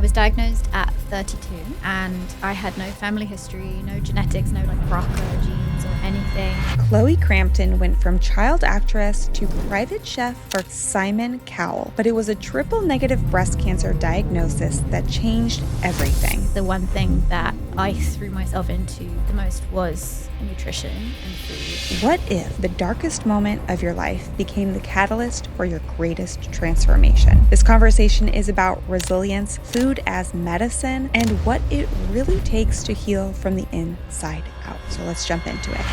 was diagnosed at 32 and I had no family history, no genetics, no like BRCA genes or anything. Chloë Crampton went from child actress to private chef for Simon Cowell, but it was a triple negative breast cancer diagnosis that changed everything. The one thing that I threw myself into the most was nutrition and food. What if the darkest moment of your life became the catalyst for your greatest transformation? This conversation is about resilience, food as medicine, and what it really takes to heal from the inside out. So let's jump into it.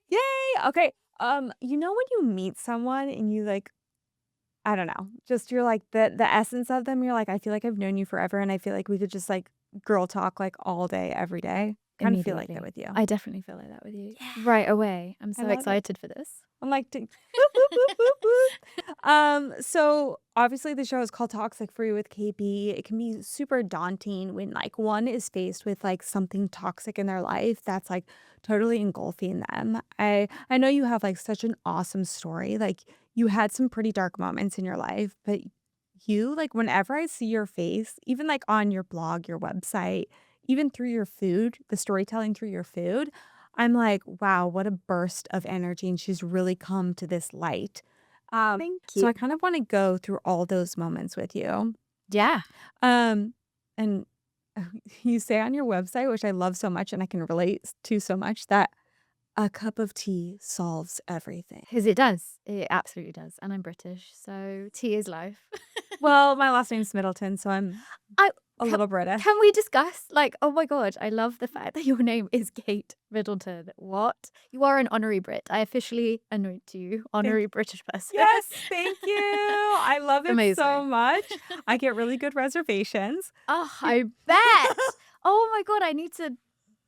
Yay! Okay. You know when you meet someone and you like, I don't know, just you're like the essence of them, you're like, I feel like I've known you forever and I feel like we could just like girl talk like all day, every day. Kind of feel like that with you. I definitely feel like that with you. Yeah. Right away. I'm so excited for this. I'm like, boop, boop, boop, boop, boop. So obviously the show is called Toxin-Free with KB. It can be super daunting when like one is faced with like something toxic in their life that's like totally engulfing them. I know you have like such an awesome story. Like you had some pretty dark moments in your life, but you like whenever I see your face, even like on your blog, your website, even through your food, the storytelling through your food, I'm like, wow, what a burst of energy. And she's really come to this light. Thank you. So I kind of want to go through all those moments with you. Yeah. And you say on your website, which I love so much and I can relate to so much, that a cup of tea solves everything. Because it does. It absolutely does. And I'm British, so tea is life. Well, my last name's Middleton, so I'm a little British. Can we discuss, like, oh my God, I love the fact that your name is Kate Middleton. What? You are an honorary Brit. I officially anoint you honorary British person. Yes, thank you. I love it Amazing. so much. I get really good reservations. Oh, I bet. Oh my God, I need to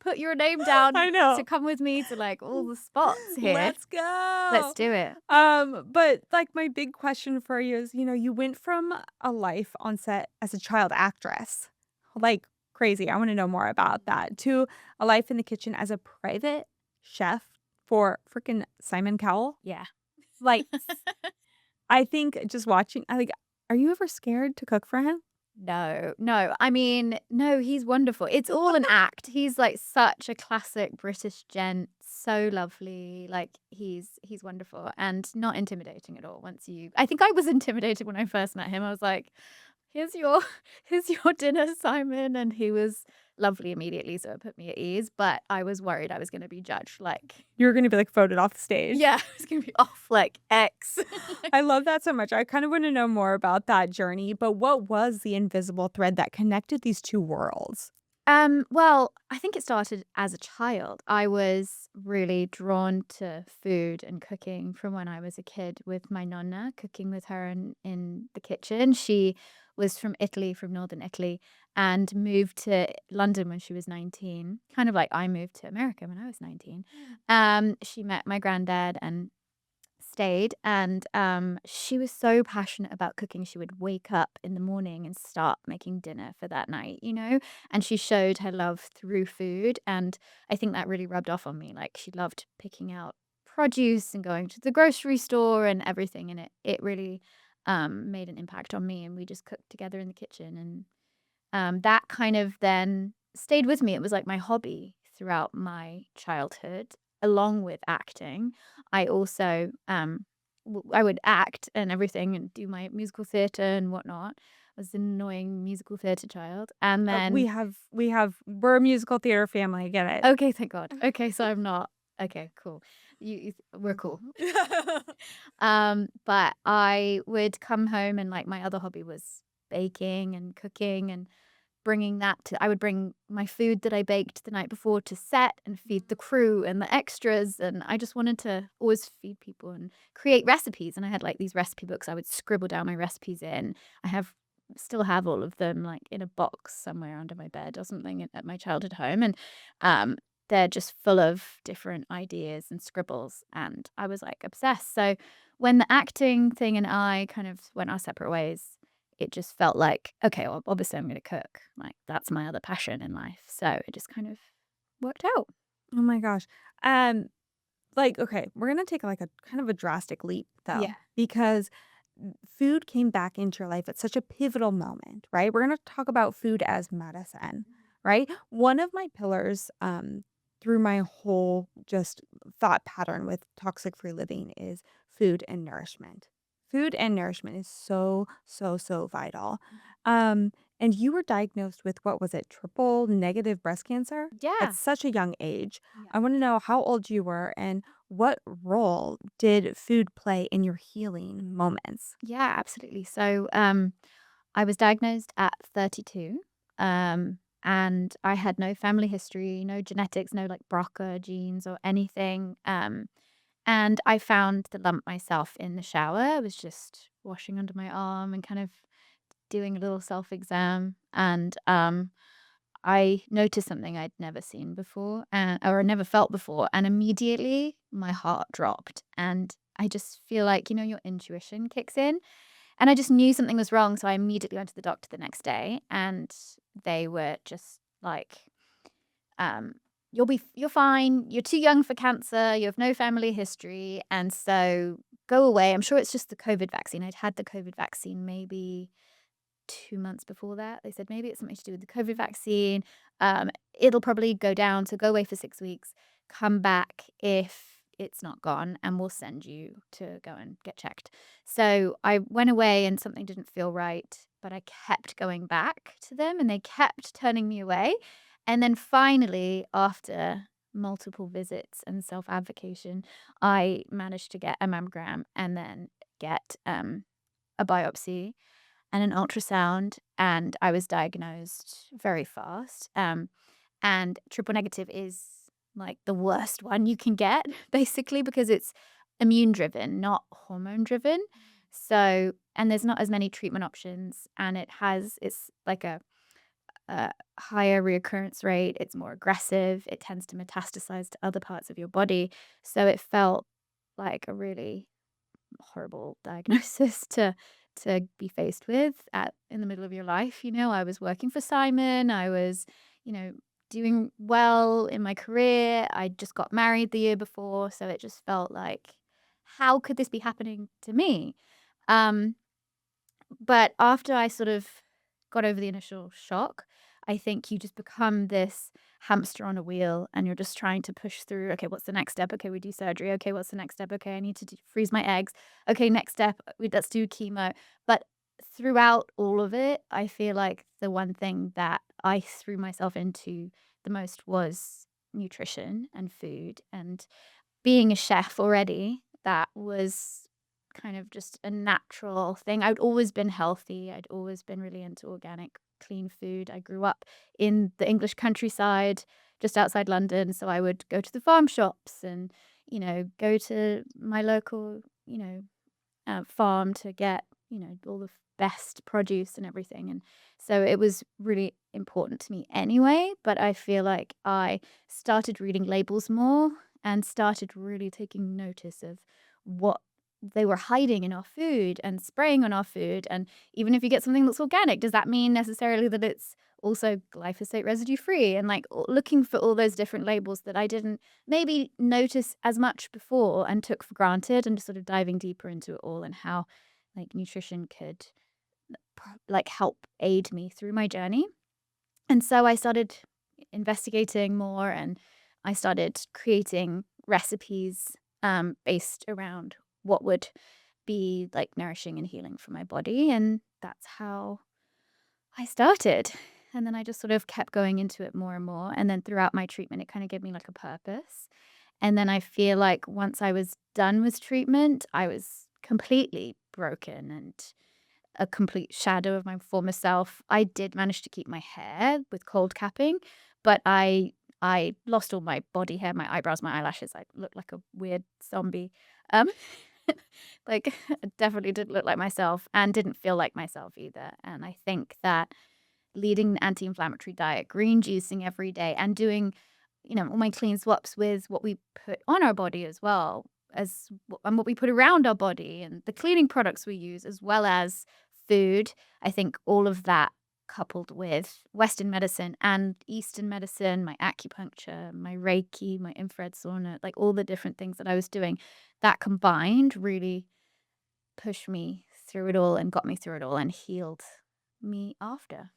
put your name down I know. to come with me to like all the spots here. Let's go. Let's do it. But like my big question for you is, you went from a life on set as a child actress, like crazy. I want to know more about that, to a life in the kitchen as a private chef for freaking Simon Cowell. Yeah. Like, I think just watching, are you ever scared to cook for him? No. I mean, no, he's wonderful. It's all an act. He's like such a classic British gent, so lovely. Like he's wonderful and not intimidating at all. I think I was intimidated when I first met him. I was like, here's your dinner, Simon, and he was lovely immediately, so it put me at ease, but I was worried I was going to be judged like you were going to be like voted off the stage. Yeah, I was going to be off like X. I love that so much. I kind of want to know more about that journey, but what was the invisible thread that connected these two worlds? Well, I think it started as a child. I was really drawn to food and cooking from when I was a kid with my nonna, cooking with her in the kitchen. She was from Italy, from northern Italy, and moved to London when she was 19. Kind of like I moved to America when I was 19. She met my granddad and stayed, and she was so passionate about cooking. She would wake up in the morning and start making dinner for that night, and she showed her love through food, and I think that really rubbed off on me. Like she loved picking out produce and going to the grocery store and everything, and it really made an impact on me, and we just cooked together in the kitchen, and that kind of then stayed with me. It was like my hobby throughout my childhood, along with acting. I also I would act and everything and do my musical theater and whatnot. I was an annoying musical theater child, and then we're a musical theater family. I get it. Okay, thank God. Okay, so I'm not. Okay, cool. We're cool. But I would come home and like my other hobby was baking and cooking and I would bring my food that I baked the night before to set and feed the crew and the extras, and I just wanted to always feed people and create recipes, and I had like these recipe books I would scribble down my recipes in. Still have all of them like in a box somewhere under my bed or something at my childhood home, and they're just full of different ideas and scribbles, and I was like obsessed. So when the acting thing and I kind of went our separate ways, it just felt like, okay, well, obviously I'm going to cook. Like that's my other passion in life. So it just kind of worked out. Oh my gosh. Okay, we're going to take like a kind of a drastic leap though. Yeah. Because food came back into your life at such a pivotal moment, right? We're going to talk about food as medicine, right? One of my pillars through my whole just thought pattern with toxic free living is food and nourishment. Food and nourishment is so, so, so vital. Um, and you were diagnosed with what was it, triple negative breast cancer at Yeah. such a young age. Yeah. I want to know how old you were and what role did food play in your healing moments? Yeah, absolutely. So, I was diagnosed at 32, and I had no family history, no genetics, no like BRCA genes or anything. And I found the lump myself in the shower. I was just washing under my arm and kind of doing a little self exam, and I noticed something I'd never seen before, or never felt before, and immediately my heart dropped. And I just feel like, your intuition kicks in. And I just knew something was wrong. So I immediately went to the doctor the next day, and they were just like, um, you're fine. You're too young for cancer. You have no family history. And so go away. I'm sure it's just the COVID vaccine. I'd had the COVID vaccine maybe 2 months before that. They said maybe it's something to do with the COVID vaccine. It'll probably go down. So go away for 6 weeks. Come back if it's not gone, and we'll send you to go and get checked. So I went away and something didn't feel right, but I kept going back to them and they kept turning me away. And then finally, after multiple visits and self advocation, I managed to get a mammogram and then get a biopsy and an ultrasound, and I was diagnosed very fast. And triple negative is like the worst one you can get, basically, because it's immune driven, not hormone driven. So, and there's not as many treatment options, and it's like a higher reoccurrence rate. It's more aggressive. It tends to metastasize to other parts of your body. So it felt like a really horrible diagnosis to be faced with at in the middle of your life. I was working for Simon. I was, you know, doing well in my career. I just got married the year before, so it just felt like, how could this be happening to me? Um, but after I sort of got over the initial shock, I think you just become this hamster on a wheel and you're just trying to push through. Okay, what's the next step? Okay, we do surgery. Okay, what's the next step? Okay, I need to freeze my eggs. Okay, next step, let's do chemo. But throughout all of it, I feel like the one thing that I threw myself into the most was nutrition and food. And being a chef already, that was kind of just a natural thing. I'd always been healthy. I'd always been really into organic, clean food. I grew up in the English countryside, just outside London. So I would go to the farm shops and, go to my local, farm to get, all the best produce and everything. And so it was really important to me anyway. But I feel like I started reading labels more and started really taking notice of what they were hiding in our food and spraying on our food. And even if you get something that's organic, does that mean necessarily that it's also glyphosate residue free? And like looking for all those different labels that I didn't maybe notice as much before and took for granted, and just sort of diving deeper into it all and how like nutrition could like help aid me through my journey. And so I started investigating more, and I started creating recipes based around what would be like nourishing and healing for my body. And that's how I started. And then I just sort of kept going into it more and more. And then throughout my treatment, it kind of gave me like a purpose. And then I feel like once I was done with treatment, I was completely broken and a complete shadow of my former self. I did manage to keep my hair with cold capping, but I lost all my body hair, my eyebrows, my eyelashes. I looked like a weird zombie. Um, like I definitely didn't look like myself and didn't feel like myself either. And I think that leading an anti-inflammatory diet, green juicing every day, and doing, all my clean swaps with what we put on our body as well and what we put around our body and the cleaning products we use as well as food. I think all of that coupled with Western medicine and Eastern medicine, my acupuncture, my Reiki, my infrared sauna, like all the different things that I was doing, that combined really pushed me through it all and got me through it all and healed me after.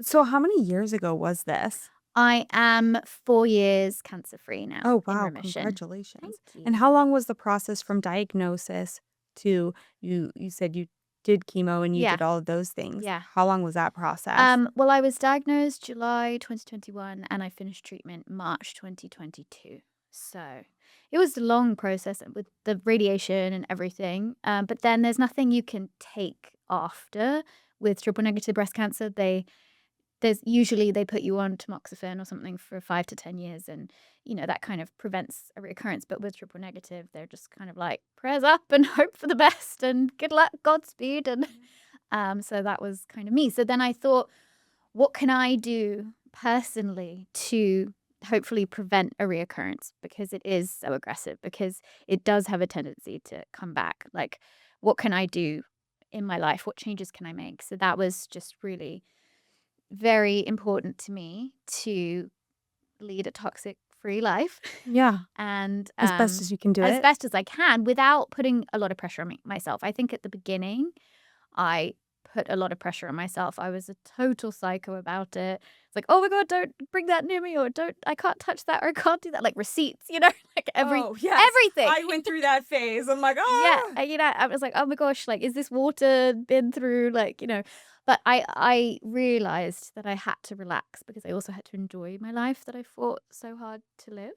So how many years ago was this? I am 4 years cancer-free now, Oh, in wow, remission. congratulations. Thank And you. how long was the process from diagnosis to you said you did chemo and you Yeah, did all of those things. yeah. How long was that process? Well, I was diagnosed July 2021 and I finished treatment March 2022. So it was a long process with the radiation and everything. But then there's nothing you can take after with triple negative breast cancer. There's usually they put you on tamoxifen or something for 5 to 10 years and, that kind of prevents a recurrence. But with triple negative, they're just kind of like prayers up and hope for the best and good luck, Godspeed. And so that was kind of me. So then I thought, what can I do personally to hopefully prevent a reoccurrence because it is so aggressive, because it does have a tendency to come back. Like, what can I do in my life? What changes can I make? So that was just really very important to me to lead a toxic-free life Yeah, and as best as you can do as it. best as I can without putting a lot of pressure on myself. I think at the beginning, I put a lot of pressure on myself. I was a total psycho about it. It's like, oh my God, don't bring that near me, or I can't touch that, or I can't do that. Like receipts, like Oh, yes. everything. I went through that phase. I'm like, Yeah, oh. I was like, oh my gosh, like, is this water been through, But I realized that I had to relax because I also had to enjoy my life that I fought so hard to live.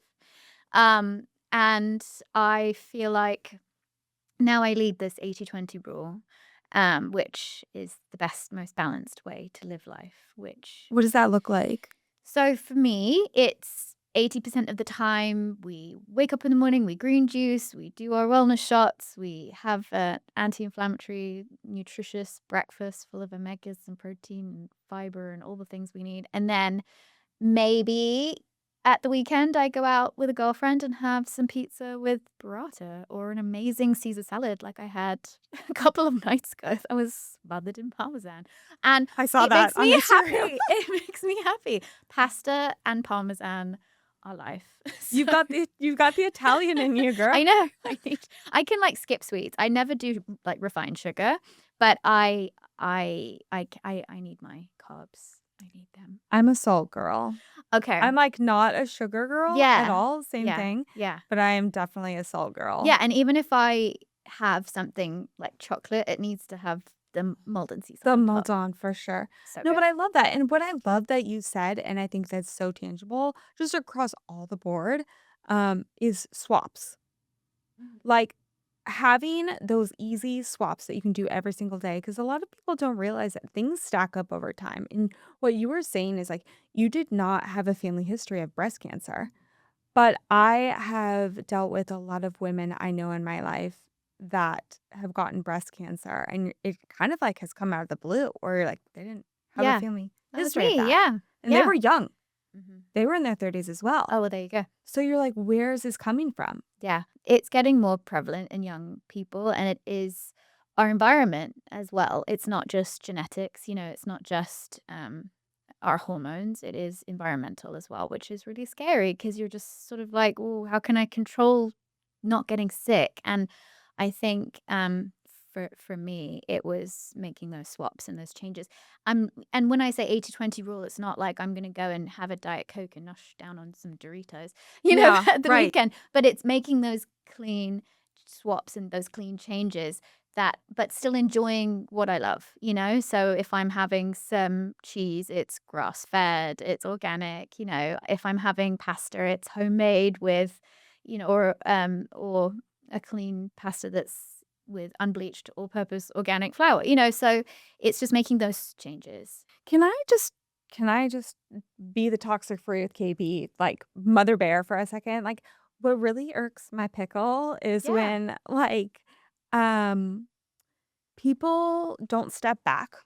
And I feel like now I lead this 80/20 rule, which is the best, most balanced way to live life, What does that look like? so for me, it's 80% of the time we wake up in the morning, we green juice, we do our wellness shots, we have an anti-inflammatory, nutritious breakfast full of omegas and protein and fiber and all the things we need. And then maybe at the weekend, I go out with a girlfriend and have some pizza with burrata or an amazing Caesar salad like I had a couple of nights ago that was smothered in parmesan. And I saw it that makes on me Instagram. happy. It makes me happy. Pasta and parmesan are life. You've got the Italian in you, girl. I know. I can like skip sweets. I never do like refined sugar, but I need my carbs. I need them. I'm a salt girl. Okay. I'm like not a sugar girl at all. Same Yeah. thing. Yeah. But I am definitely a salt girl. Yeah, and even if I have something like chocolate, it needs to have the molten sea The salt on melt top. on for sure. So No, good. but I love that. And what I love that you said, and I think that's so tangible, just across all the board, is swaps. Like having those easy swaps that you can do every single day, because a lot of people don't realize that things stack up over time. And what you were saying is like you did not have a family history of breast cancer, but I have dealt with a lot of women I know in my life that have gotten breast cancer, and it kind of like has come out of the blue, or like they didn't have a Yeah. family That was history of me, that, yeah. and they Yeah. were young. Mhm. They were in their 30s as well. Oh, well, there you go. So you're like, where is this coming from? Yeah. It's getting more prevalent in young people, and it is our environment as well. It's not just genetics, it's not just our hormones. It is environmental as well, which is really scary because you're just sort of like, oh, how can I control not getting sick? And I think for me, it was making those swaps and those changes. And when I say 80/20 rule, it's not like I'm going to go and have a Diet Coke and nosh down on some Doritos, Yeah, at the right. weekend. But it's making those clean swaps and those clean changes but still enjoying what I love, So if I'm having some cheese, it's grass-fed, it's organic, If I'm having pasta, it's homemade with, or a clean pasta that's with unbleached all-purpose organic flour, So it's just making those changes. Can I just be the toxic free with KB, like mother bear for a second? Like what really irks my pickle is Yeah. when like um people don't step back,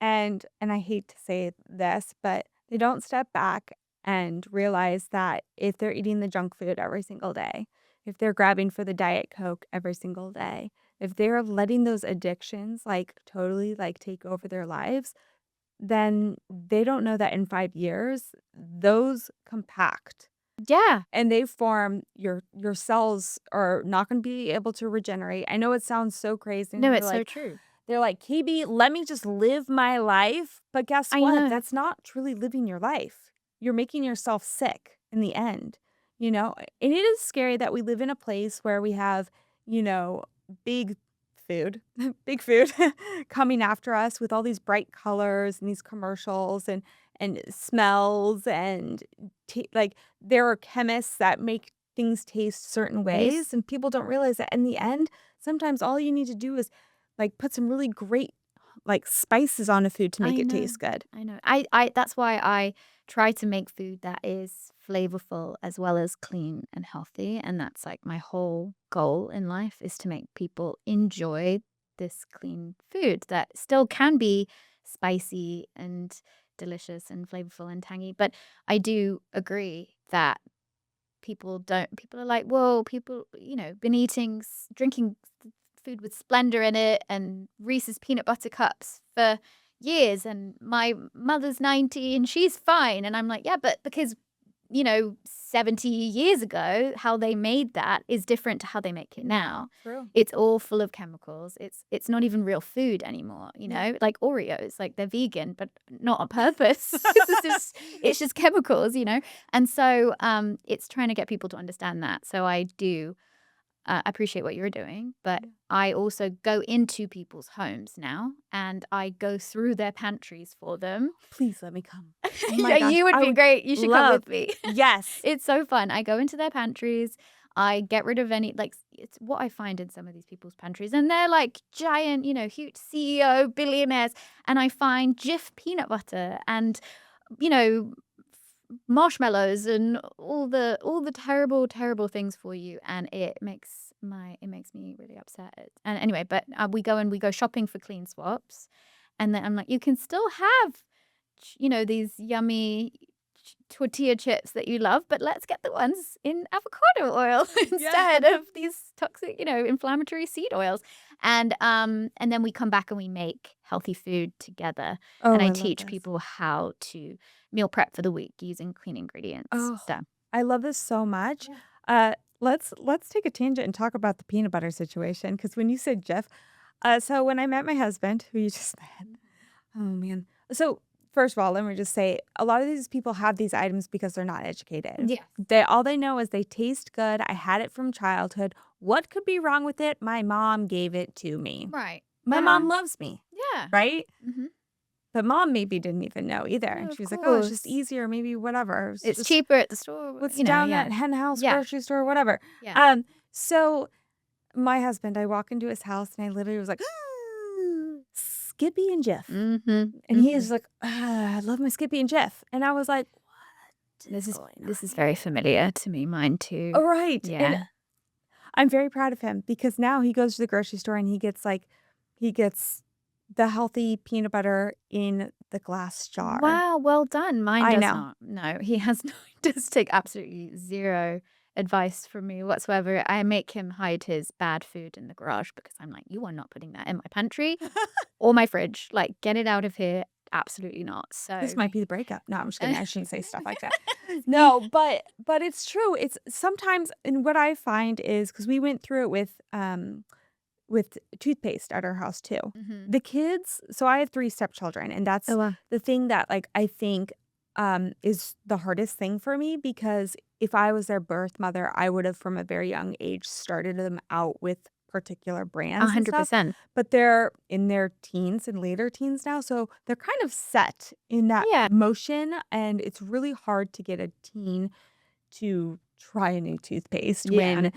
and I hate to say this, but they don't step back and realize that if they're eating the junk food every single day, if they're grabbing for the Diet Coke every single day, if they're letting those addictions like totally like take over their lives, then they don't know that in 5 years those compact Yeah. and they form your cells are not going to be able to regenerate. I know it sounds so crazy and No, you're it's so like, true. they're like, "KB, let me just live my life." But guess I what? know. That's not truly living your life. You're making yourself sick in the end, you know? And it is scary that we live in a place where we have, you know, big food, big food coming after us with all these bright colors and these commercials and smells and like there are chemists that make things taste certain Yes. ways and people don't realize that in the end sometimes all you need to do is like put some really great like spices on a food to make I it know. taste good. I know. I that's why I try to make food that is flavorful as well as clean and healthy. And that's like my whole goal in life is to make people enjoy this clean food that still can be spicy and delicious and flavorful and tangy. But I do agree that people are like, "Whoa, people, been drinking food with Splenda in it and Reese's peanut butter cups for years, and my mother's 90 and she's fine." And I'm like, "Yeah, but because, 70 years ago, how they made that is different to how they make it now. True. It's all full of chemicals. It's not even real food anymore, Yeah. like Oreos, like they're vegan, but not on purpose. It's just chemicals, And so it's trying to get people to understand that. So I do appreciate what you're doing, but Yeah. I also go into people's homes now and I go through their pantries for them. Please let me come. Oh my Yeah, gosh, you would I be would great. You should come love. with me. Yes. It's so fun. I go into their pantries. I get rid of any, like, it's what I find in some of these people's pantries. And they're like giant, huge CEO, billionaires. And I find Jif peanut butter and, you know, marshmallows and all the terrible, terrible things for you. And it makes me really upset. And anyway, but we go shopping for clean swaps. And then I'm like, you can still have these yummy tortilla chips that you love, but let's get the ones in avocado oil Yeah. instead of these toxic, inflammatory seed oils. And then we come back and we make healthy food together. Oh, And I I love teach this. people how to meal prep for the week using clean ingredients. Oh, So, I love this so much. yeah. Let's take a tangent and talk about the peanut butter situation. Because when you said Jeff, so when I met my husband, who you just met, oh man. So first of all, let me just say, a lot of these people have these items because they're not educated. Yeah. All they know is they taste good. I had it from childhood. What could be wrong with it? My mom gave it to me. Right. My mom loves me, Yeah. right? Hmm. But mom maybe didn't even know either. No, And of she was like, oh, it's just course. easier, maybe whatever. It's Just cheaper at the store, what's down yeah. that hen house Yeah. grocery store, whatever. Yeah. So my husband, I walk into his house and I literally was like, Skippy and Jeff. Mm-hmm. And he is like, I love my Skippy and Jeff. And I was like, what This is is going on this is here? very familiar to me. Mine too. Oh, right. Yeah. And I'm very proud of him because now he goes to the grocery store and he gets the healthy peanut butter in the glass jar. Wow, well done. Mine I does know. not. No, he has no, does take absolutely zero advice from me whatsoever. I make him hide his bad food in the garage because I'm like, you are not putting that in my pantry or my fridge. Like, get it out of here. Absolutely not. So, This might be the breakup. No, I'm just kidding. I shouldn't say stuff like that. No, but it's true. It's sometimes, and what I find is because we went through it with toothpaste at our house too. Mhm. The kids, so I have 3 stepchildren, and that's Oh, wow. the thing that like I think is the hardest thing for me because if I was their birth mother, I would have from a very young age started them out with particular brands and stuff. 100%. But they're in their teens and later teens now, so they're kind of set in that Yeah. motion, and it's really hard to get a teen to try a new toothpaste Yeah. when,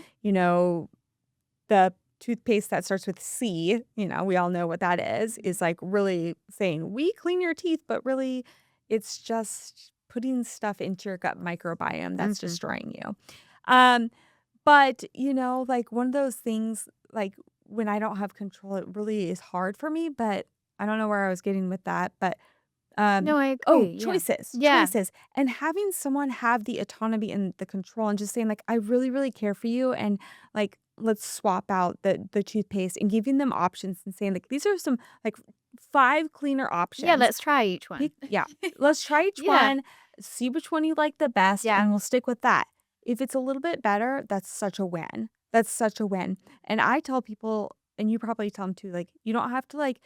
the toothpaste that starts with C, we all know what that is like really saying, "We clean your teeth," but really it's just putting stuff into your gut microbiome that's Mhm. destroying you. Um, but, like one of those things, like when I don't have control, it really is hard for me, but I don't know where I was getting with that, but No, I oh, agree. Yeah. choices, Yeah. choices, and having someone have the autonomy and the control and just saying like, "I really, really care for you," and like, let's swap out the toothpaste and giving them options and saying like, "These are some like 5 cleaner Yeah, options. let's try each one. Yeah, let's try each Yeah. one, see which one you like the best, Yeah. and we'll stick with that." If it's a little bit better, that's such a win. That's such a win. And I tell people and you probably tell them too, like, you don't have to, like,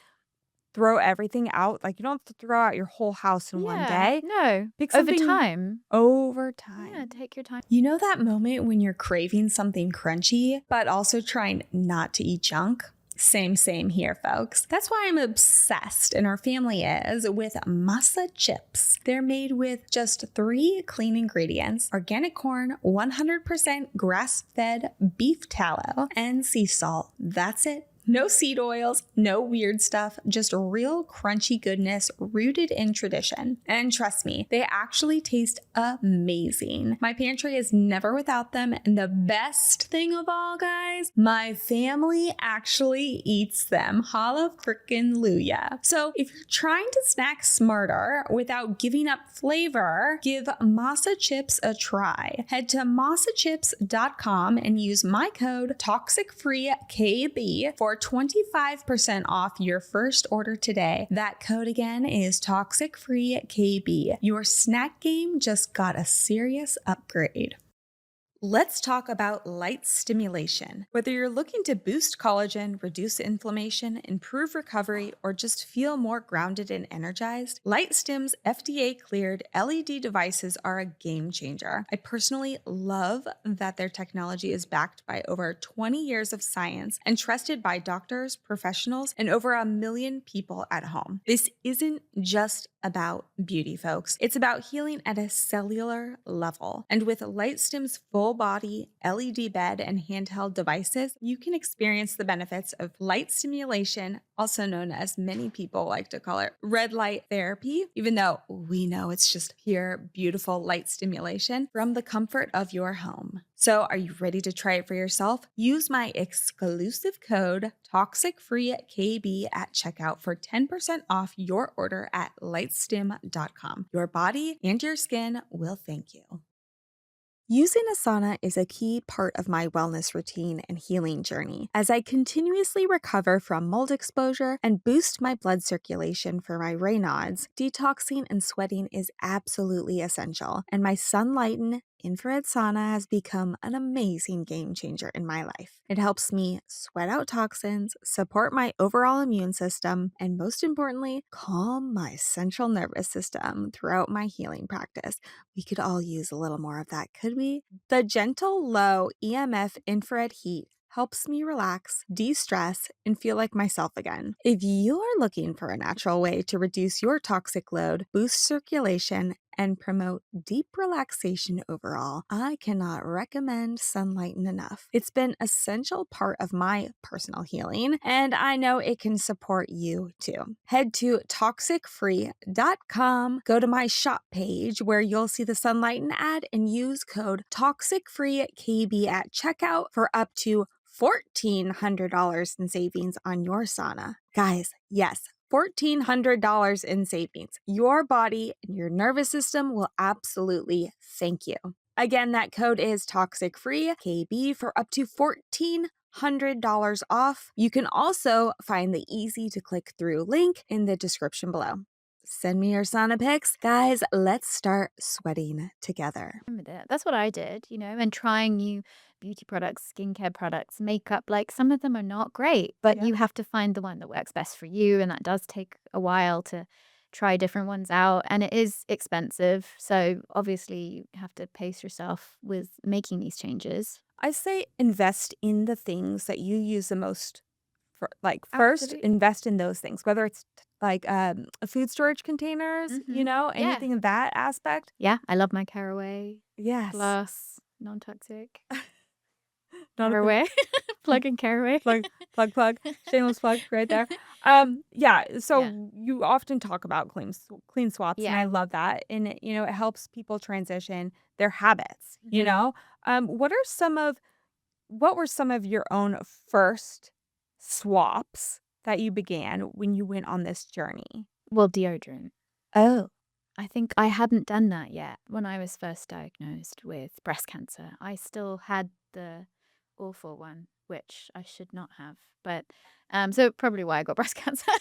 throw everything out. Like, you don't have to throw out your whole house in one Yeah. day. No. Pick Over something time. over Yeah, time. take your time. You know that moment when you're craving something crunchy, but also trying not to eat junk? Same here, folks. That's why I'm obsessed, and our family is, with masa chips. They're made with just 3 clean ingredients: organic corn, 100% grass-fed beef tallow, and sea salt. That's it. No seed oils, no weird stuff, just real crunchy goodness rooted in tradition. And trust me, they actually taste amazing. My pantry is never without them, and the best thing of all, guys, my family actually eats them. Holla frickin' Luya. So if you're trying to snack smarter without giving up flavor, give masa chips a try. Head to masachips.com and use my code TOXICFREEKB for 25% off your first order today. That code again is TOXICFREEKB. Your snack game just got a serious upgrade. Let's talk about light stimulation. Whether you're looking to boost collagen, reduce inflammation, improve recovery, or just feel more grounded and energized, LightStim's FDA-cleared LED devices are a game changer. I personally love that their technology is backed by over 20 years of science and trusted by doctors, professionals, and over 1 million people at home. This isn't just about beauty, folks. It's about healing at a cellular level. And with LightStim's full body LED bed and handheld devices, you can experience the benefits of light stimulation, also known as many people like to call it red light therapy, even though we know it's just pure, beautiful light stimulation from the comfort of your home. So are you ready to try it for yourself? Use my exclusive code TOXICFREEKB at checkout for 10% off your order at lightstim.com. Your body and your skin will thank you. Using a sauna is a key part of my wellness routine and healing journey as I continuously recover from mold exposure and boost my blood circulation for my Raynaud's. Detoxing and sweating is absolutely essential, and my Sunlighten infrared sauna has become an amazing game changer in my life. It helps me sweat out toxins, support my overall immune system, and most importantly, calm my central nervous system throughout my healing practice. We could all use a little more of that, could we? The gentle, low EMF infrared heat helps me relax, de-stress, and feel like myself again. If you are looking for a natural way to reduce your toxic load, boost circulation, and promote deep relaxation overall, I cannot recommend Sunlighten enough. It's been an essential part of my personal healing, and I know it can support you too. Head to toxicfree.com, go to my shop page where you'll see the Sunlighten ad, and use code TOXICFREEKB at checkout for up to $1,400 in savings on your sauna. Guys, yes, $1,400 in savings. Your body and your nervous system will absolutely thank you. Again, that code is TOXICFREEKB for up to $1,400 off. You can also find the easy to click through link in the description below. Send me your sauna pics. Guys, let's start sweating together. Remember that. That's what I did, and trying new beauty products, skincare products, makeup. Like, some of them are not great, but Yeah. you have to find the one that works best for you. And that does take a while to try different ones out. And it is expensive. So obviously, you have to pace yourself with making these changes. I say invest in the things that you use the most. First, Absolutely. invest in those things, whether it's like food storage containers, Yeah. anything in that aspect. Yeah. I love my caraway Yes. glass, non toxic. Not a big Caraway. Plug in caraway. plug. Shameless plug right there. Yeah. So Yeah. you often talk about clean swaps, and Yeah. I love that. And it helps people transition their habits. What were some of your own first swaps that you began when you went on this journey? Well, deodorant. Oh, I think I hadn't done that yet when I was first diagnosed with breast cancer. I still had the awful one. which I should not have. But so probably why I got breast cancer.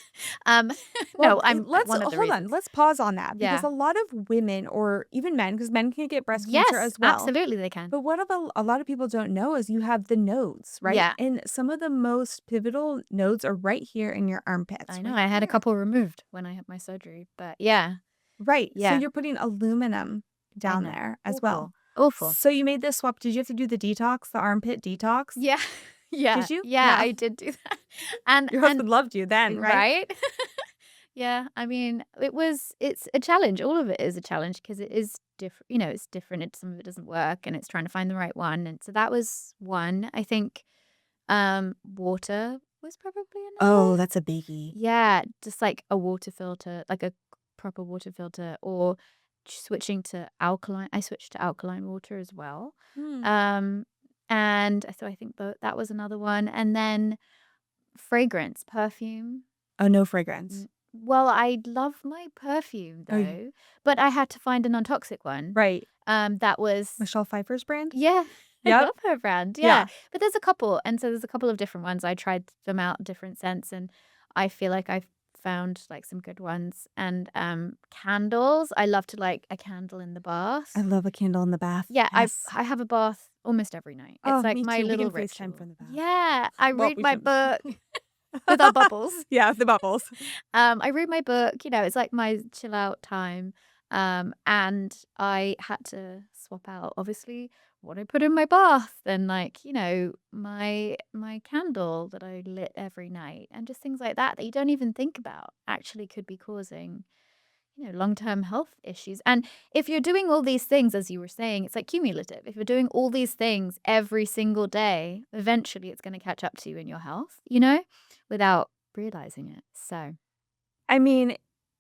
um, Well, no, I'm let's one of the hold on. reasons. Let's pause on that because Yeah. a lot of women or even men, because men can get breast cancer Yes, as well. absolutely they can. But what a lot of people don't know is you have the nodes, right? Yeah, And some of the most pivotal nodes are right here in your armpits, I know. right I had a here. couple removed when I had my surgery, but yeah, Right. So yeah, you're putting aluminum I down know. there as well. Awful, awful. So you made this swap. Did you have to do the detox, the armpit detox? Yeah, yeah, Did you? yeah. Yeah. I did do that, and Your and husband loved you then, right? right. Yeah, I mean, it's a challenge. All of it is a challenge because it is different. It's different. Some of it doesn't work, and it's trying to find the right one. And so that was one. I think water was probably another. Oh, that's a biggie. Yeah, just like a water filter, like a proper water filter, or switching to alkaline. I switched to alkaline water as well. Hmm. Um, and so I think that was another one. And then fragrance, perfume. Oh, no fragrance. Well, I love my perfume Oh, you though, but I had to find a non-toxic one. right. That was Michelle Pfeiffer's brand? yeah, I Yep. love her brand. Yeah. Yeah, but there's a couple, and so there's a couple of different ones. I tried them out in different scents, and I feel like I've found like some good ones. And candles, I love to like a candle in the bath. I love a candle in the bath. Yeah, Yes. I have a bath almost every night. It's Oh, like me my too. We little can FaceTime ritual. from the bath. Yeah, I Well, read we my shouldn't. book with our bubbles. Yeah, the bubbles. I read my book, it's like my chill out time. And I had to swap out obviously what I put in my bath and like, my candle that I lit every night and just things like that that you don't even think about actually could be causing, long-term health issues. And if you're doing all these things, as you were saying, it's like cumulative. If you're doing all these things every single day, eventually it's going to catch up to you in your health, without realizing it. So, I mean,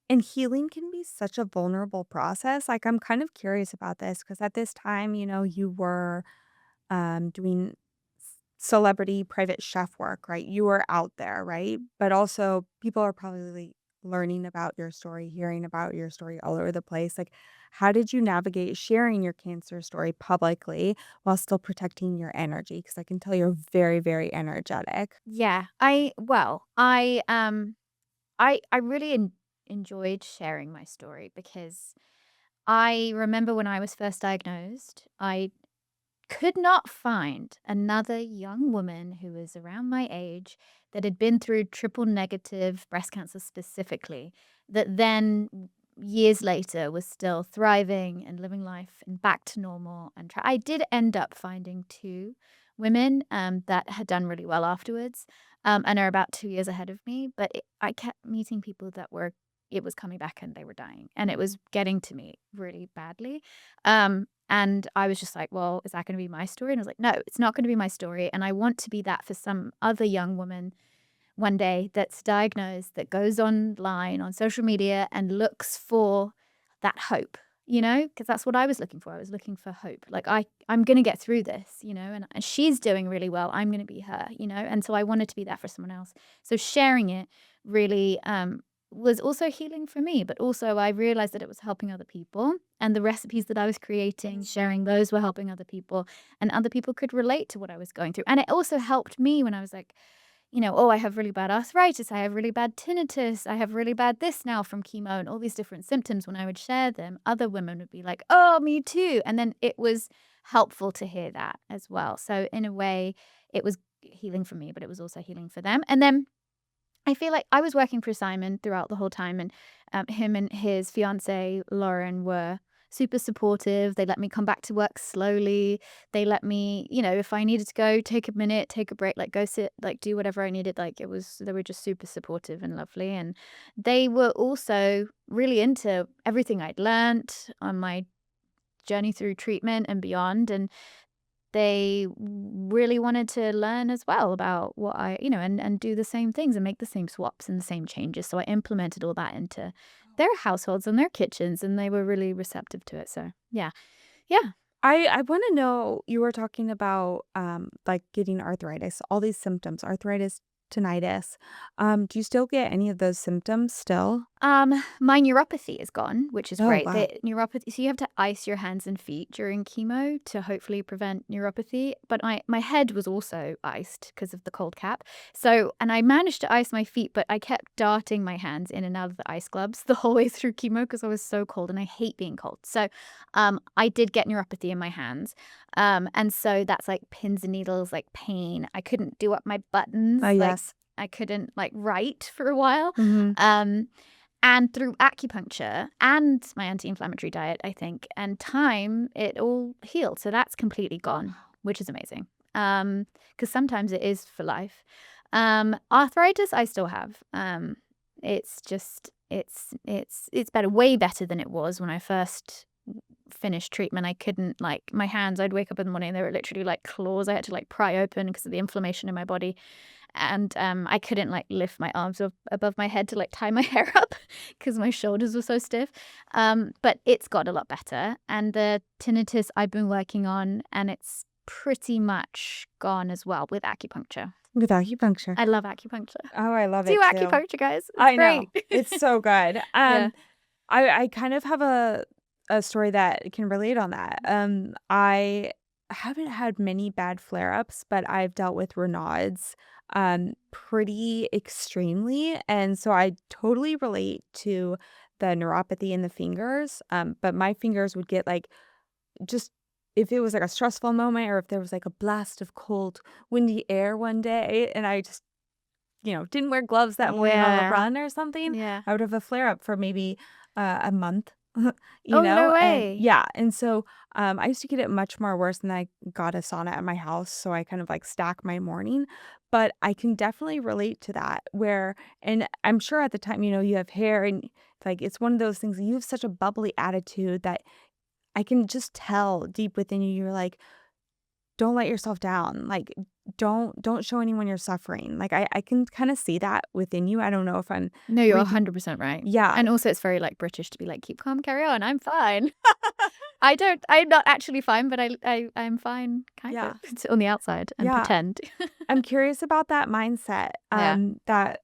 and healing can be such a vulnerable process. Like, I'm kind of curious about this because at this time, you were doing celebrity private chef work, right? You were out there, right? But also, people are probably learning about your story, hearing about your story all over the place. Like, how did you navigate sharing your cancer story publicly while still protecting your energy? Because I can tell you're very, very energetic. yeah, I really enjoyed sharing my story because I remember when I was first diagnosed, I could not find another young woman who was around my age that had been through triple negative breast cancer specifically, that then years later was still thriving and living life and back to normal. And I did end up finding two women that had done really well afterwards and are about 2 years ahead of me. But I kept meeting people that it was coming back and they were dying and it was getting to me really badly. And I was just like, well, is that going to be my story? And I was like, no, it's not going to be my story. And I want to be that for some other young woman one day that's diagnosed, that goes online on social media and looks for that hope, because that's what I was looking for. I was looking for hope. Like, I'm going to get through this, and she's doing really well. I'm going to be her, and so I wanted to be that for someone else. So sharing it really, was also healing for me, but also I realized that it was helping other people and the recipes that I was creating, sharing those were helping other people and other people could relate to what I was going through. And it also helped me when I was like, oh, I have really bad arthritis, I have really bad tinnitus, I have really bad this now from chemo and all these different symptoms. When I would share them, other women would be like, oh, me too. And then it was helpful to hear that as well. So in a way, it was healing for me, but it was also healing for them. And then I feel like I was working for Simon throughout the whole time, and him and his fiancée, Lauren, were super supportive. They let me come back to work slowly. They let me, if I needed to go, take a minute, take a break, like go sit, like do whatever I needed. Like they were just super supportive and lovely. And they were also really into everything I'd learnt on my journey through treatment and beyond. And they really wanted to learn as well about what and do the same things and make the same swaps and the same changes. So I implemented all that into their households and their kitchens, and they were really receptive to it. So yeah. Yeah. I want to know, you were talking about like getting arthritis, all these symptoms, arthritis, tinnitus. Do you still get any of those symptoms still? My neuropathy is gone, which is Oh, great. wow. The neuropathy, so you have to ice your hands and feet during chemo to hopefully prevent neuropathy. But my head was also iced because of the cold cap. So, and I managed to ice my feet, but I kept darting my hands in and out of the ice gloves the whole way through chemo because I was so cold and I hate being cold. So, I did get neuropathy in my hands. And so that's like pins and needles, like pain. I couldn't do up my Oh, buttons. Like yes. I couldn't like write for a while. Mhm. And through acupuncture and my anti-inflammatory diet, I think, and time, it all healed. So that's completely gone, which is amazing. Because sometimes it is for life. Arthritis, I still have. It's just it's better, way better than it was when I first finished treatment. I couldn't like my hands. I'd wake up in the morning, they were literally like claws. I had to like pry open because of the inflammation in my body. And I couldn't like lift my arms above my head to like tie my hair up because my shoulders were so stiff. But it's got a lot better. And the tinnitus I've been working on, and it's pretty much gone as well with acupuncture. With acupuncture. I love acupuncture. Oh, I love Do it too. acupuncture, guys. It's I great. know. It's so good. Yeah. I kind of have a story that can relate on that. I haven't had many bad flare-ups, but I've dealt with Raynaud's pretty extremely, and so I totally relate to the neuropathy in the fingers. But my fingers would get like just if it was like a stressful moment or if there was like a blast of cold, windy air one day and I just didn't wear gloves that morning on a Yeah. run or something, Yeah. I would have a flare up for maybe a month, Oh, no and way. yeah, and so I used to get it much more worse than I got a sauna at my house, so I kind of like stack my morning, but I can definitely relate to that where, and I'm sure at the time, you have hair and like it's one of those things, you have such a bubbly attitude that I can just tell deep within you, you're like, don't let yourself down. Like, don't show anyone you're suffering. Like, I can kinda see that within you. I don't know if I'm No, you're reading. 100% right. Yeah. And also it's very like British to be like, keep calm, carry on. I'm fine. I'm not actually fine, but I'm fine kind Yeah. of it's on the outside and Yeah. pretend. I'm curious about that mindset, Yeah. that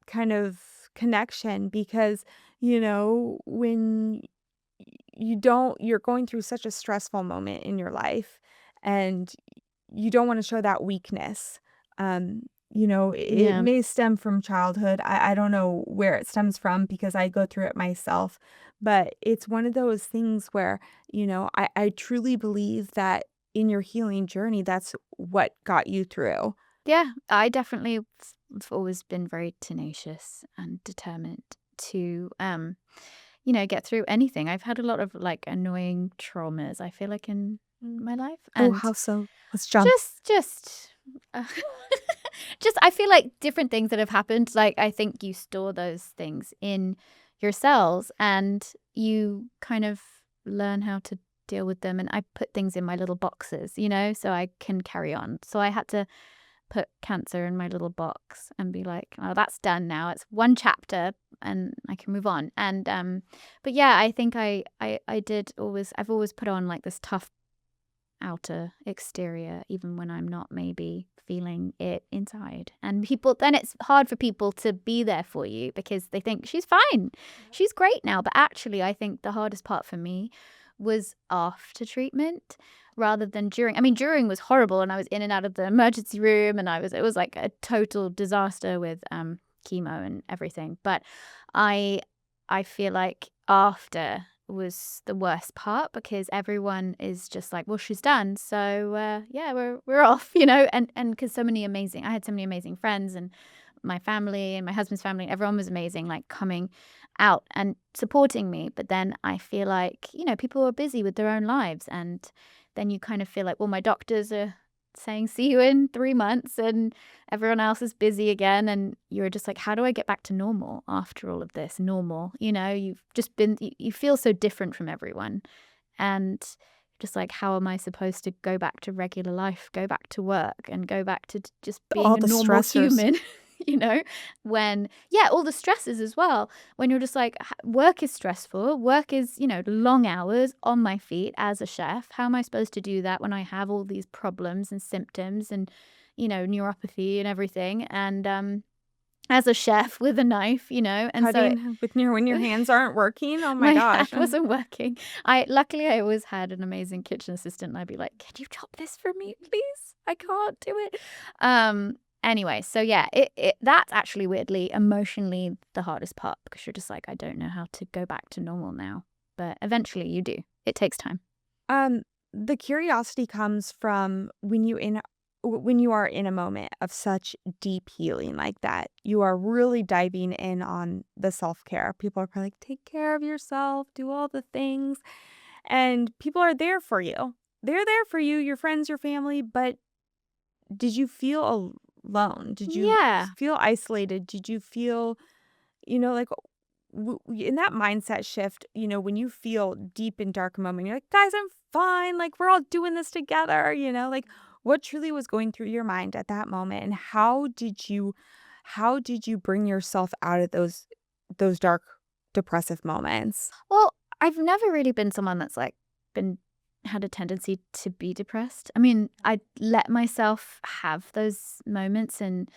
kind of connection because, when you're going through such a stressful moment in your life and you don't want to show that weakness. It Yeah. may stem from childhood. I don't know where it stems from because I go through it myself, but it's one of those things where, I truly believe that in your healing journey, that's what got you through. Yeah, I definitely have always been very tenacious and determined to get through anything. I've had a lot of like annoying traumas, I feel like in my life. Oh, And how so? Let's jump. just uh, just I feel like different things that have happened, like I think you store those things in your cells and you kind of learn how to deal with them, and I put things in my little boxes, so I can carry on. So I had to put cancer in my little box and be like, "Oh, that's done now. It's one chapter and I can move on." And but yeah, I think I've always put on like this tough outer exterior even when I'm not maybe feeling it inside. And then it's hard for people to be there for you because they think she's fine. She's great now, but actually I think the hardest part for me was after treatment rather than during. I mean, during was horrible and I was in and out of the emergency room and it was like a total disaster with chemo and everything. But I feel like after was the worst part because everyone is just like, well, she's done, so yeah, we're off, and because I had so many amazing friends and my family and my husband's family, everyone was amazing, like coming out and supporting me. But then I feel like people are busy with their own lives, and then you kind of feel like, well, my doctors are saying see you in 3 months and everyone else is busy again, and you're just like, how do I get back to normal after all of this? Normal, you've just been you feel so different from everyone, and just like, how am I supposed to go back to regular life, go back to work and go back to just being All a the normal stressors. human? When all the stresses as well, when you're just like, work is stressful, work is long hours on my feet as a chef. How am I supposed to do that when I have all these problems and symptoms and neuropathy and everything. And as a chef with a knife, and so Cutting with when your hands aren't working. Oh my my hand gosh. wasn't working. I always had an amazing kitchen assistant, and I'd be like, "Can you chop this for me, please? I can't do it." Anyway, so yeah, that's actually weirdly emotionally the hardest part, because you're just like, I don't know how to go back to normal now. But eventually you do. It takes time. Um, the curiosity comes from when you are in a moment of such deep healing like that. You are really diving in on the self-care. People are probably like, take care of yourself, do all the things. And people are there for you. They're there for you, your friends, your family, but did you feel alone? Did you Yeah. feel isolated? Did you feel, like in that mindset shift, when you feel deep and dark moment, you're like, guys, I'm fine. Like, we're all doing this together, like what truly was going through your mind at that moment? And how did you bring yourself out of those dark, depressive moments? Well, I've never really been someone that's like been had a tendency to be depressed. I mean, I let myself have those moments and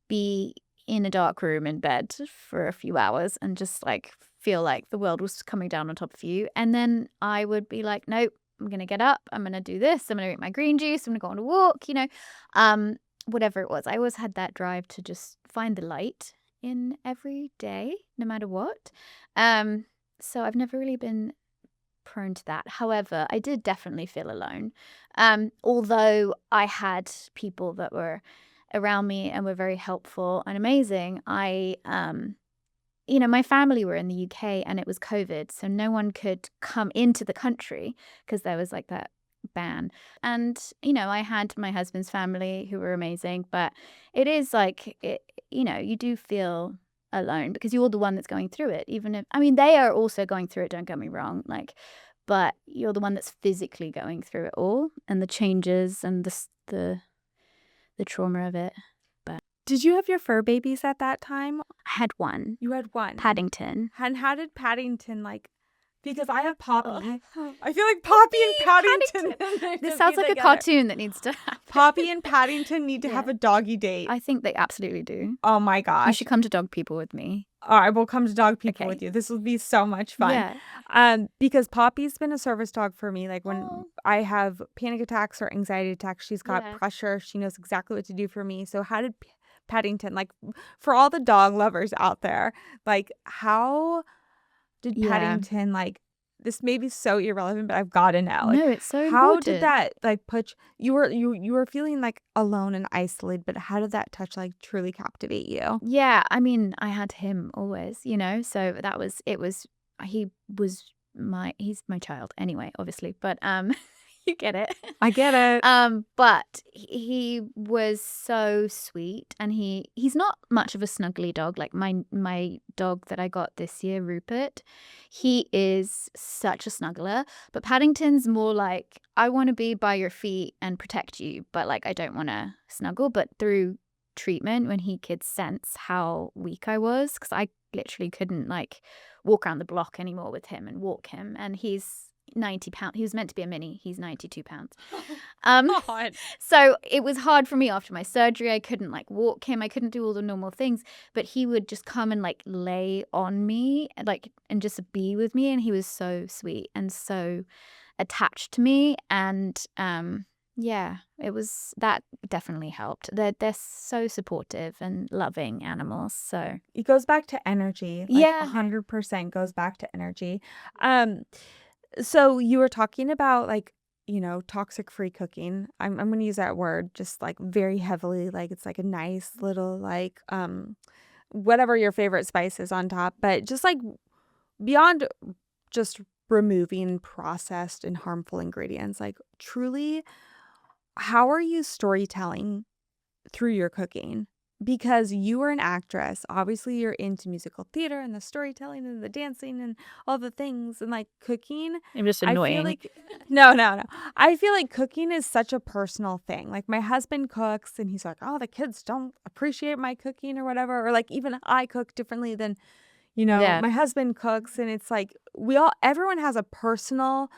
be in a dark room in bed for a few hours and just like feel like the world was coming down on top of you. And then I would be like, nope, I'm going to get up. I'm going to do this. I'm going to drink my green juice. I'm going to go on a walk, um, whatever it was. I always had that drive to just find the light in every day, no matter what. So I've never really been prone to that. However, I did definitely feel alone. Although I had people that were around me and were very helpful and amazing, my family were in the UK and it was COVID, so no one could come into the country because there was like that ban. And, I had my husband's family who were amazing, but it is like, you do feel alone because you're the one that's going through it. Even if, I mean, they are also going through it, don't get me wrong, but you're the one that's physically going through it all and the changes and the trauma of it. But Did you have your fur babies at that time? I had one, You had one. Paddington. And how did Paddington because I have Poppy. Oh. I feel like Poppy and Paddington. This sounds like a cartoon that needs to happen. Poppy and Paddington need to have Yeah. a doggy date. I think they absolutely do. Oh my You gosh. should come to Dog People with me. I will come to Dog People Okay. with you. This will be so much fun. Yeah. Because Poppy's been a service dog for me. Like when Oh. I have panic attacks or anxiety attacks, she's got Yeah. pressure. She knows exactly what to do for me. So how did Paddington, like for all the dog lovers out there, like how did Yeah. Paddington this may be so irrelevant, but I've got to know. No, it's so How important. did that put you were feeling alone and isolated, but how did that touch truly captivate you? Yeah, I mean, I had him always, so he's my child anyway, obviously, but you get it. I get it. But he was so sweet, and he's not much of a snuggly dog. Like my dog that I got this year, Rupert, he is such a snuggler. But Paddington's more like, I want to be by your feet and protect you, but I don't want to snuggle. But through treatment, when he could sense how weak I was, because I literally couldn't walk around the block anymore with him and walk him, and he's 90 pounds. He was meant to be a mini. He's 92 pounds. God. So it was hard for me after my surgery. I couldn't walk him. I couldn't do all the normal things, but he would just come and lay on me and just be with me. And he was so sweet and so attached to me. And yeah, that definitely helped. They're so supportive and loving animals. So It goes back to energy. Yeah. 100% goes back to energy. So you were talking about toxic-free cooking. I'm going to use that word just very heavily. It's a nice little whatever your favorite spice is on top, but just beyond just removing processed and harmful ingredients, truly, how are you storytelling through your cooking? Because you are an actress, obviously you're into musical theater and the storytelling and the dancing and all the things, and cooking. I'm just I feel annoying. no. I feel like cooking is such a personal thing. My husband cooks and he's like, oh, the kids don't appreciate my cooking or whatever. Or even I cook differently than, Yeah. my husband cooks. And it's everyone has a personal,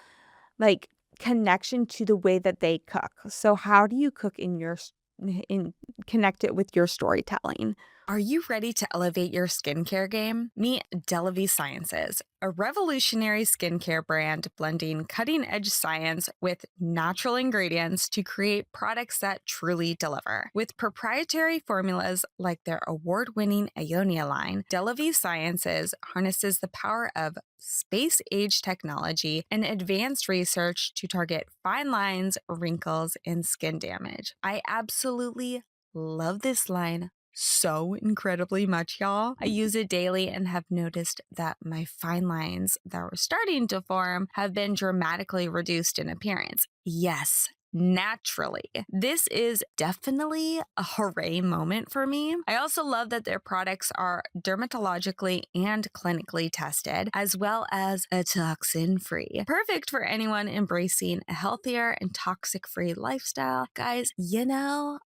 connection to the way that they cook. So how do you cook in your and connect it with your storytelling. Are you ready to elevate your skincare game? Meet Delavie Sciences, a revolutionary skincare brand blending cutting-edge science with natural ingredients to create products that truly deliver. With proprietary formulas like their award-winning Ionia line, Delavie Sciences harnesses the power of space-age technology and advanced research to target fine lines, wrinkles, and skin damage. I absolutely love this line so incredibly much, y'all. I use it daily and have noticed that my fine lines that were starting to form have been dramatically reduced in appearance. Yes, naturally. This is definitely a hooray moment for me. I also love that their products are dermatologically and clinically tested, as well as a toxin-free. Perfect for anyone embracing a healthier and toxic-free lifestyle. Guys,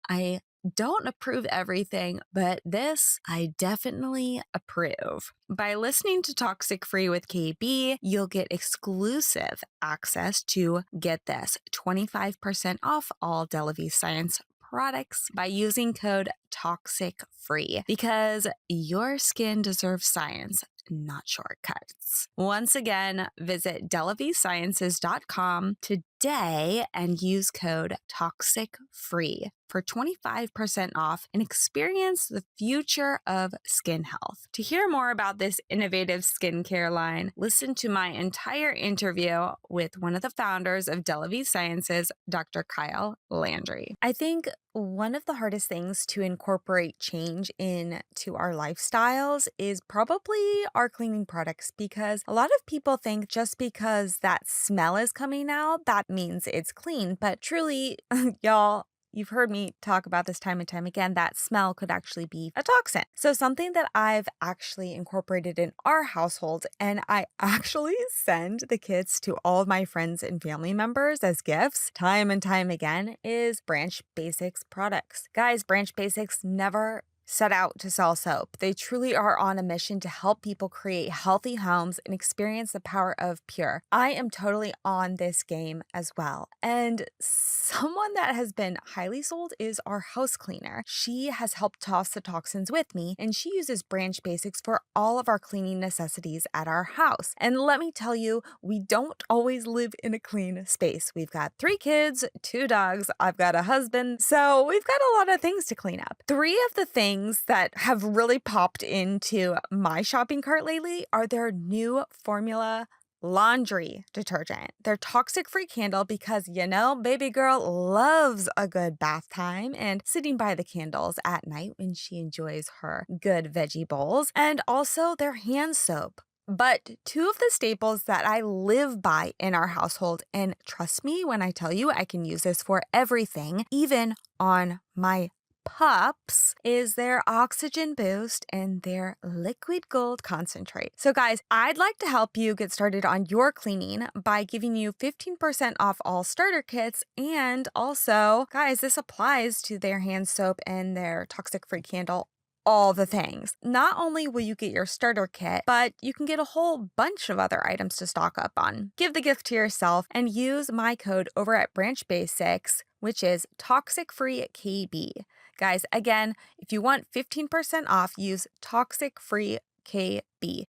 I don't approve everything, but this I definitely approve. By listening to Toxic Free with KB, you'll get exclusive access to, get this, 25% off all Delavie Science products by using code TOXICFREE, because your skin deserves science, not shortcuts. Once again, visit delaviesciences.com today and use code TOXICFREE for 25% off and experience the future of skin health. To hear more about this innovative skincare line, listen to my entire interview with one of the founders of Delavie Sciences, Dr. Kyle Landry. I think one of the hardest things to incorporate change into our lifestyles is probably our cleaning products, because a lot of people think just because that smell is coming out, that means it's clean. But truly, y'all, you've heard me talk about this time and time again, that smell could actually be a toxin. So something that I've actually incorporated in our household, and I actually send the kits to all of my friends and family members as gifts time and time again, is Branch Basics products. Guys, Branch Basics never set out to sell soap. They truly are on a mission to help people create healthy homes and experience the power of pure. I am totally on this game as well. And someone that has been highly sold is our house cleaner. She has helped toss the toxins with me, and she uses Branch Basics for all of our cleaning necessities at our house. And let me tell you, we don't always live in a clean space. We've got 3 kids, 2 dogs, I've got a husband, so we've got a lot of things to clean up. 3 of the things that have really popped into my shopping cart lately are their new formula laundry detergent. Their toxic-free candle, because baby girl loves a good bath time and sitting by the candles at night when she enjoys her good veggie bowls. And also their hand soap. But 2 of the staples that I live by in our household, and trust me when I tell you I can use this for everything, even on my pups, is their oxygen boost and their liquid gold concentrate. So guys, I'd like to help you get started on your cleaning by giving you 15% off all starter kits. And also, guys, this applies to their hand soap and their toxic free candle, all the things. Not only will you get your starter kit, but you can get a whole bunch of other items to stock up on. Give the gift to yourself and use my code over at Branch Basics, which is ToxicFreeKB. Guys, again, if you want 15% off, use ToxicFreeKB.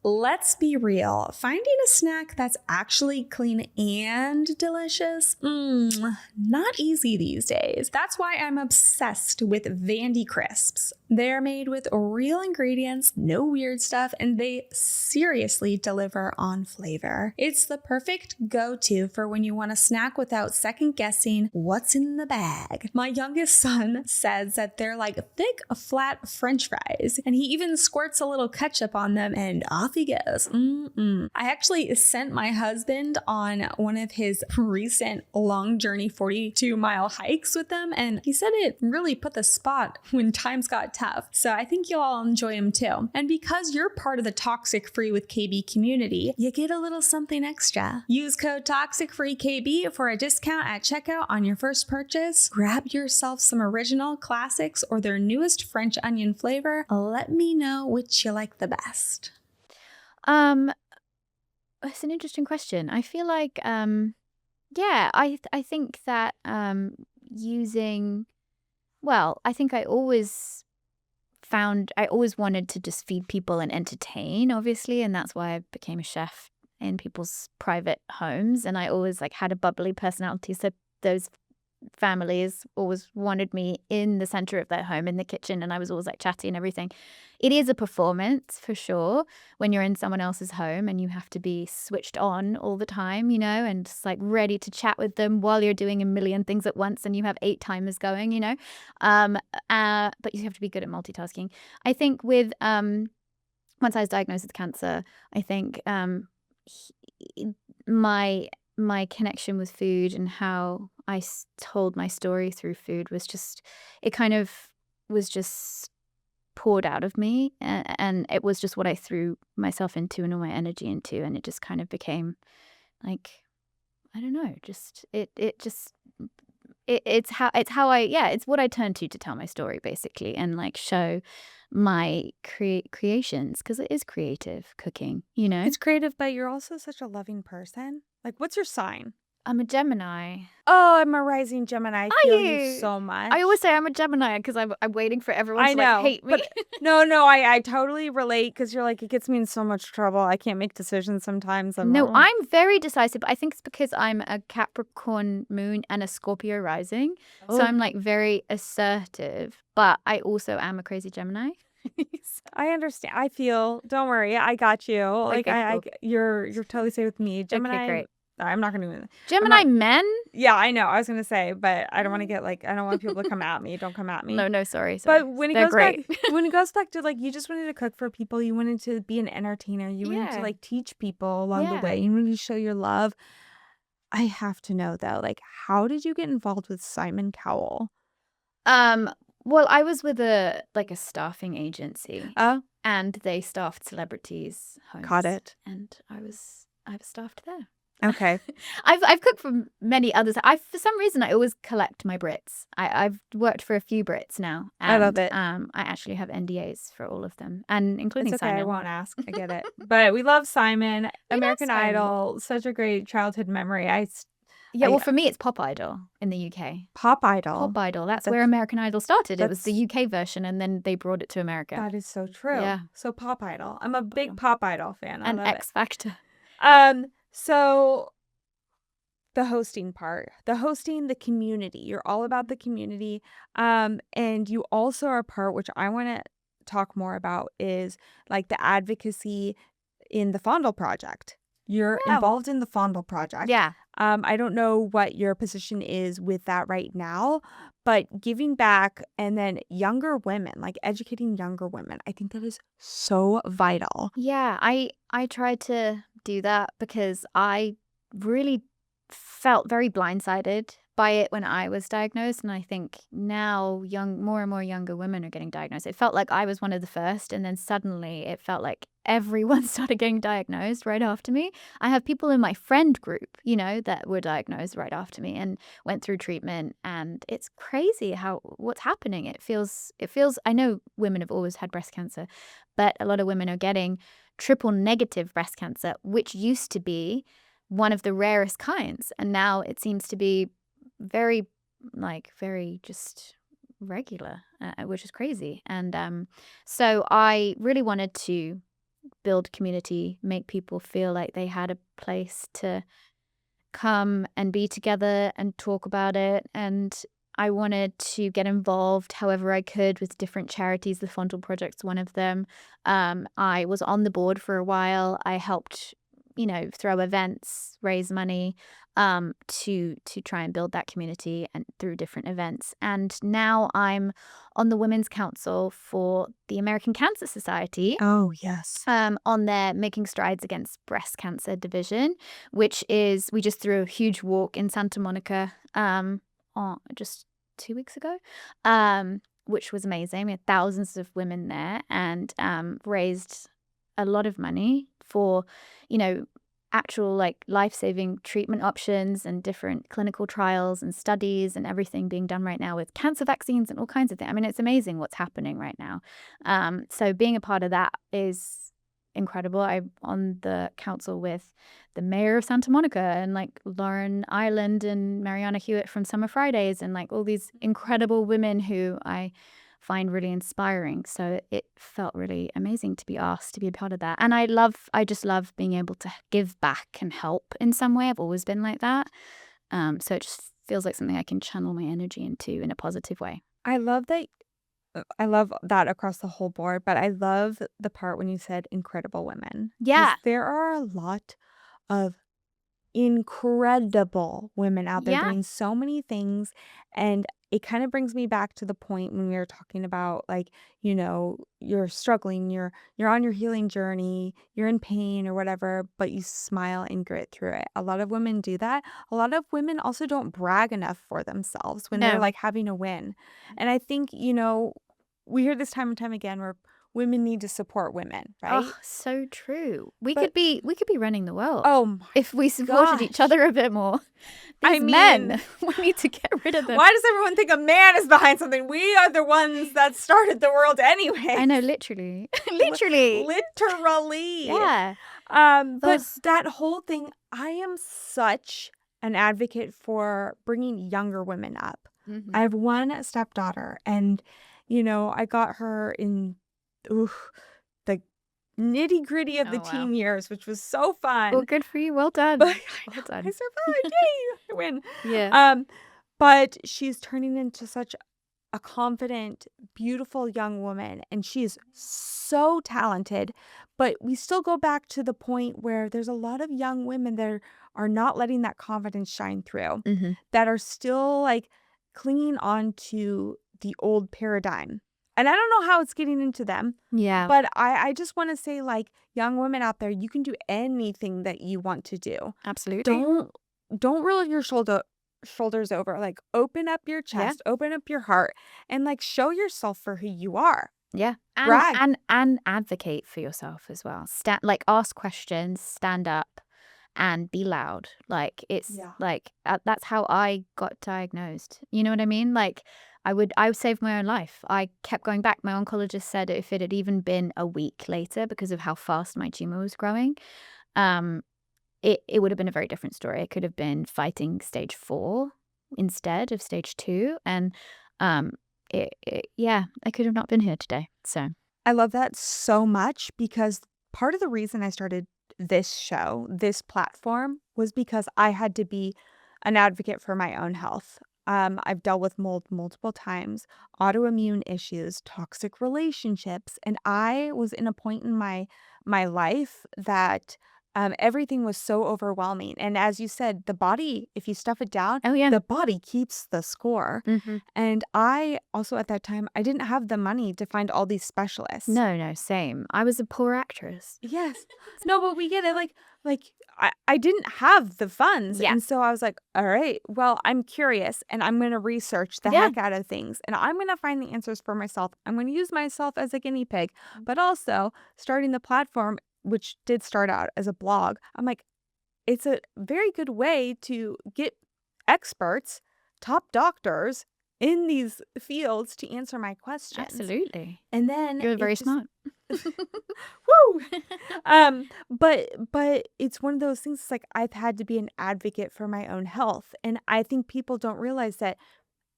Let's be real. Finding a snack that's actually clean and delicious, not easy these days. That's why I'm obsessed with Vandy Crisps. They're made with real ingredients, no weird stuff, and they seriously deliver on flavor. It's the perfect go-to for when you want a snack without second guessing what's in the bag. My youngest son says that they're like thick, flat French fries, and he even squirts a little ketchup on them and off he goes. I actually sent my husband on one of his recent long journey 42-mile hikes with them, and he said it really put the spot when times got tough. So I think you'll all enjoy them too. And because you're part of the Toxic Free with KB community, you get a little something extra. Use code ToxicFreeKB for a discount at checkout on your first purchase. Grab yourself some original classics or their newest French onion flavor. Let me know which you like the best. It's an interesting question. I feel like, yeah, I think that using Well, I think I always wanted to just feed people and entertain, obviously, and that's why I became a chef in people's private homes, and I always, like, had a bubbly personality, so those families always wanted me in the center of their home, in the kitchen, and I was always, like, chatty and everything. It is a performance, for sure, when you're in someone else's home and you have to be switched on all the time, and just, like, ready to chat with them while you're doing a million things at once and you have 8 timers going. Um, but you have to be good at multitasking. I think with, once I was diagnosed with cancer, I think, he my connection with food and how I told my story through food was just it kind of was just poured out of me, and it was just what I threw myself into and all my energy into, and it just kind of became like, I don't know, just it's how I yeah, it's what I turn to tell my story, basically, and, like, show my creations, because it is creative cooking. It's creative, but you're also such a loving person. Like, what's your sign? I'm a Gemini. Oh, I'm a rising Gemini. I Are feel you you? so much. I always say I'm a Gemini because I'm waiting for everyone I to, like, know, hate me. but no, I totally relate because you're like, it gets me in so much trouble. I can't make decisions sometimes. No, I'm very decisive, but I think it's because I'm a Capricorn moon and a Scorpio rising. So I'm, like, very assertive, but I also am a crazy Gemini. I understand. I feel. Don't worry, I got you. Like Okay, I cool. you're totally safe with me. Gemini. Okay, great. I'm not gonna. I'm Gemini not. men? Yeah, I know. I was gonna say, but I don't want to get like. I don't want people to come at me. Don't come at me. No, sorry. But when it They're goes back, great. when it goes back to like, you just wanted to cook for people. You wanted to be an entertainer. You wanted to Yeah. like teach people along the Yeah. way. You wanted to show your love. I have to know though, like, how did you get involved with Simon Cowell? Um, well, I was with a staffing agency, Oh, and they staffed celebrities' homes. caught it. And I was staffed there. Okay. I've cooked for many others. For some reason I always collect my Brits. I've worked for a few Brits now, I love and it. I actually have NDAs for all of them, and including It's okay. I Simon. won't ask. I get it. But we love Simon. American Simon. Idol. Such a great childhood memory. Yeah, well, for me it's Pop Idol in the UK. Pop Idol. Pop Idol. That's where That's- American Idol started. It was that's- the UK version, and then they brought it to America. That is so true. Yeah. So Pop Idol. I'm a big Pop Idol fan. I And love X Factor. it. So the hosting part, the community. You're all about the community. And you also are part, which I want to talk more about, is like the advocacy in the Fondle Project. You're Wow. involved in the Fondle Project. Yeah. I don't know what your position is with that right now, but giving back and then younger women, like educating younger women, I think that is so vital. Yeah, I tried to do that because I really felt very blindsided by it when I was diagnosed, and I think now more and more younger women are getting diagnosed. It felt like I was one of the first, and then suddenly it felt like everyone started getting diagnosed right after me. I have people in my friend group, that were diagnosed right after me and went through treatment, and it's crazy what's happening. It feels I know women have always had breast cancer, but a lot of women are getting triple negative breast cancer, which used to be one of the rarest kinds, and now it seems to be very just regular, which is crazy. And so I really wanted to build community, make people feel like they had a place to come and be together and talk about it. And I wanted to get involved however I could with different charities. The Fondle Project's one of them. I was on the board for a while. I helped throw events, raise money to try and build that community and through different events. And now I'm on the Women's Council for the American Cancer Society. Oh, yes. On their Making Strides Against Breast Cancer division, which is, we just threw a huge walk in Santa Monica just 2 weeks ago, which was amazing. We had thousands of women there and raised a lot of money for, actual life-saving treatment options and different clinical trials and studies and everything being done right now with cancer vaccines and all kinds of things. I mean, it's amazing what's happening right now. So being a part of that is incredible. I'm on the council with the mayor of Santa Monica and like Lauren Ireland and Mariana Hewitt from Summer Fridays and like all these incredible women who I find really inspiring. So it felt really amazing to be asked to be a part of that. And I just love being able to give back and help in some way. I've always been like that. So it just feels like something I can channel my energy into in a positive way. I love that across the whole board, but I love the part when you said incredible women. 'Cause Yeah. there are a lot of incredible women out there Yeah. doing so many things, and it kind of brings me back to the point when we were talking about like, you're struggling, you're on your healing journey, you're in pain or whatever, but you smile and grit through it. A lot of women do that. A lot of women also don't brag enough for themselves when they're No. like having a win. And I think, we hear this time and time again where women need to support women, right? Oh, so true. We But could be running the world oh my if we supported each gosh. other a bit more. I These men, mean, we need to get rid of them. why does everyone think a man is behind something? We are the ones that started the world anyway. I know, literally. Literally. Literally. Yeah. But Those that whole thing, I am such an advocate for bringing younger women up. I have one stepdaughter, and I got her in the nitty-gritty of the Oh, wow. teen years, which was so Well, fun. good for you. Well done. But Well I done. survived. Yay! I win. Yeah. But she's turning into such a confident, beautiful young woman, and she is so talented. But we still go back to the point where there's a lot of young women that are not letting that confidence shine through, Mm-hmm. that are still like clinging on to the old paradigm. And I don't know how it's getting into them, Yeah. but I just want to say, like, young women out there, you can do anything that you want to do. Absolutely. Don't roll your shoulders over. Like, open up your Yeah. chest, open up your heart, and like show yourself for who you are. Yeah. Brag. And advocate for yourself as well. Ask questions, stand up and be loud. Like it's Yeah. like that's how I got diagnosed. You know what I mean? Like I saved my own life. I kept going back. My oncologist said if it had even been a week later because of how fast my tumor was growing, it would have been a very different story. I could have been fighting stage 4 instead of stage 2. And I could have not been here today. So I love that so much because part of the reason I started this show, this platform, was because I had to be an advocate for my own health. I've dealt with mold multiple times, autoimmune issues, toxic relationships, and I was in a point in my life that everything was so overwhelming. And as you said, the body, if you stuff it down, oh yeah. the body keeps the score. Mm-hmm. And I also at that time, I didn't have the money to find all these specialists. No, same. I was a poor actress. Yes. No, but we get it. Like I didn't have the funds. Yeah. And so I was like, all right, well, I'm curious and I'm going to research the Yeah. heck out of things and I'm going to find the answers for myself. I'm going to use myself as a guinea pig, but also starting the platform, which did start out as a blog. I'm like, it's a very good way to get experts, top doctors in these fields to answer my questions. Absolutely. And then You're very smart. Woo! But it's one of those things. It's like I've had to be an advocate for my own health, and I think people don't realize that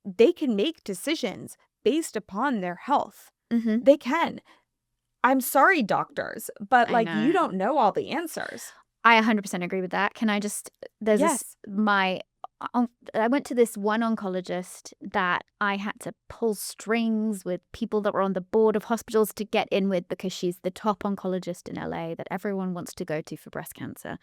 they can make decisions based upon their health. Mm-hmm. They can. I'm sorry, doctors, but I like know. you don't know all the answers. I 100% agree with that. Can I just, there's Yes. I went to this one oncologist that I had to pull strings with people that were on the board of hospitals to get in with because she's the top oncologist in LA that everyone wants to go to for breast cancer.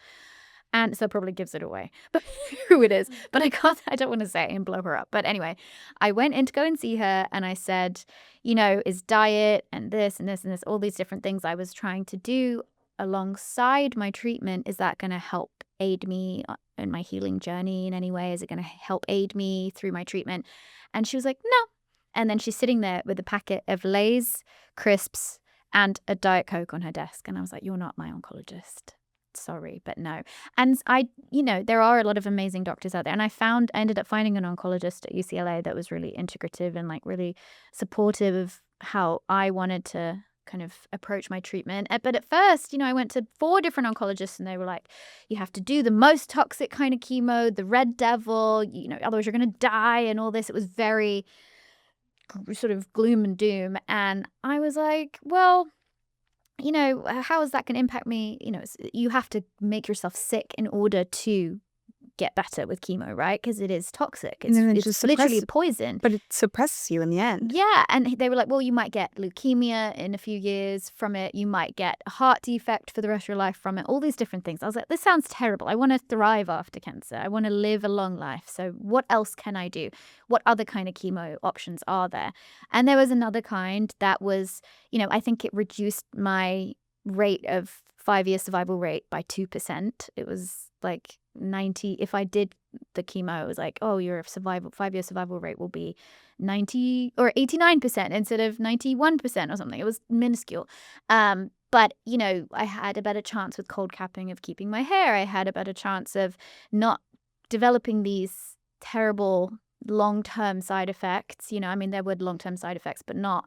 And so probably gives it away, but who it is. But I don't want to say it and blow her up. But anyway, I went in to go and see her and I said, is diet and this and this and this, all these different things I was trying to do alongside my treatment, is that going to help aid me in my healing journey in any way? Is it going to help aid me through my treatment? And she was like, no. And then she's sitting there with a packet of Lay's crisps and a Diet Coke on her desk. And I was like, you're not my oncologist. Sorry, but no. And there are a lot of amazing doctors out there. And I ended up finding an oncologist at UCLA that was really integrative and like really supportive of how I wanted to kind of approach my treatment. But at first, I went to 4 different oncologists, and they were like, you have to do the most toxic kind of chemo, the red devil, otherwise you're going to die and all this. It was very sort of gloom and doom. And I was like, well, how is that going to impact me? You have to make yourself sick in order to get better with chemo, right? Because it is toxic. And then it It's just literally suppresses, poison. but it suppresses you in the end. Yeah, and they were like, well, you might get leukemia in a few years from it. You might get a heart defect for the rest of your life from it. All these different things. I was like, this sounds terrible. I want to thrive after cancer. I want to live a long life. So what else can I do? What other kind of chemo options are there? And there was another kind that was, I think it reduced my rate of 5-year survival rate by 2%. It was like 90. If I did the chemo, it was like, oh, your 5-year survival rate will be 90 or 89% instead of 91% or something. It was minuscule. But, I had a better chance with cold capping of keeping my hair. I had a better chance of not developing these terrible long-term side effects. There were long-term side effects, but not,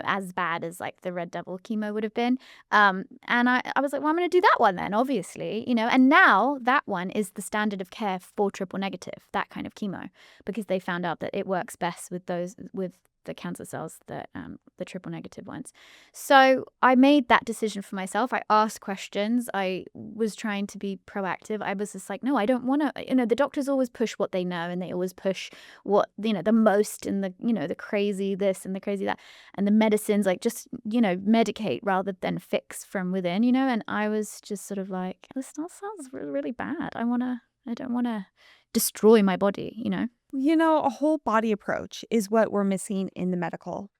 as bad as like the red devil chemo would have been. And I was like, well, I'm going to do that one then, obviously, and now that one is the standard of care for triple negative, that kind of chemo, because they found out that it works best with the cancer cells, the triple negative ones. So I made that decision for myself. I asked questions. I was trying to be proactive. I was just like, no, I don't want to, the doctors always push what they know, and they always push what, the most, and the crazy this and the crazy that, and the medicines, like, just, medicate rather than fix from within, and I was just sort of like, this sounds really, really bad. I don't want to destroy my body, A whole body approach is what we're missing in the medical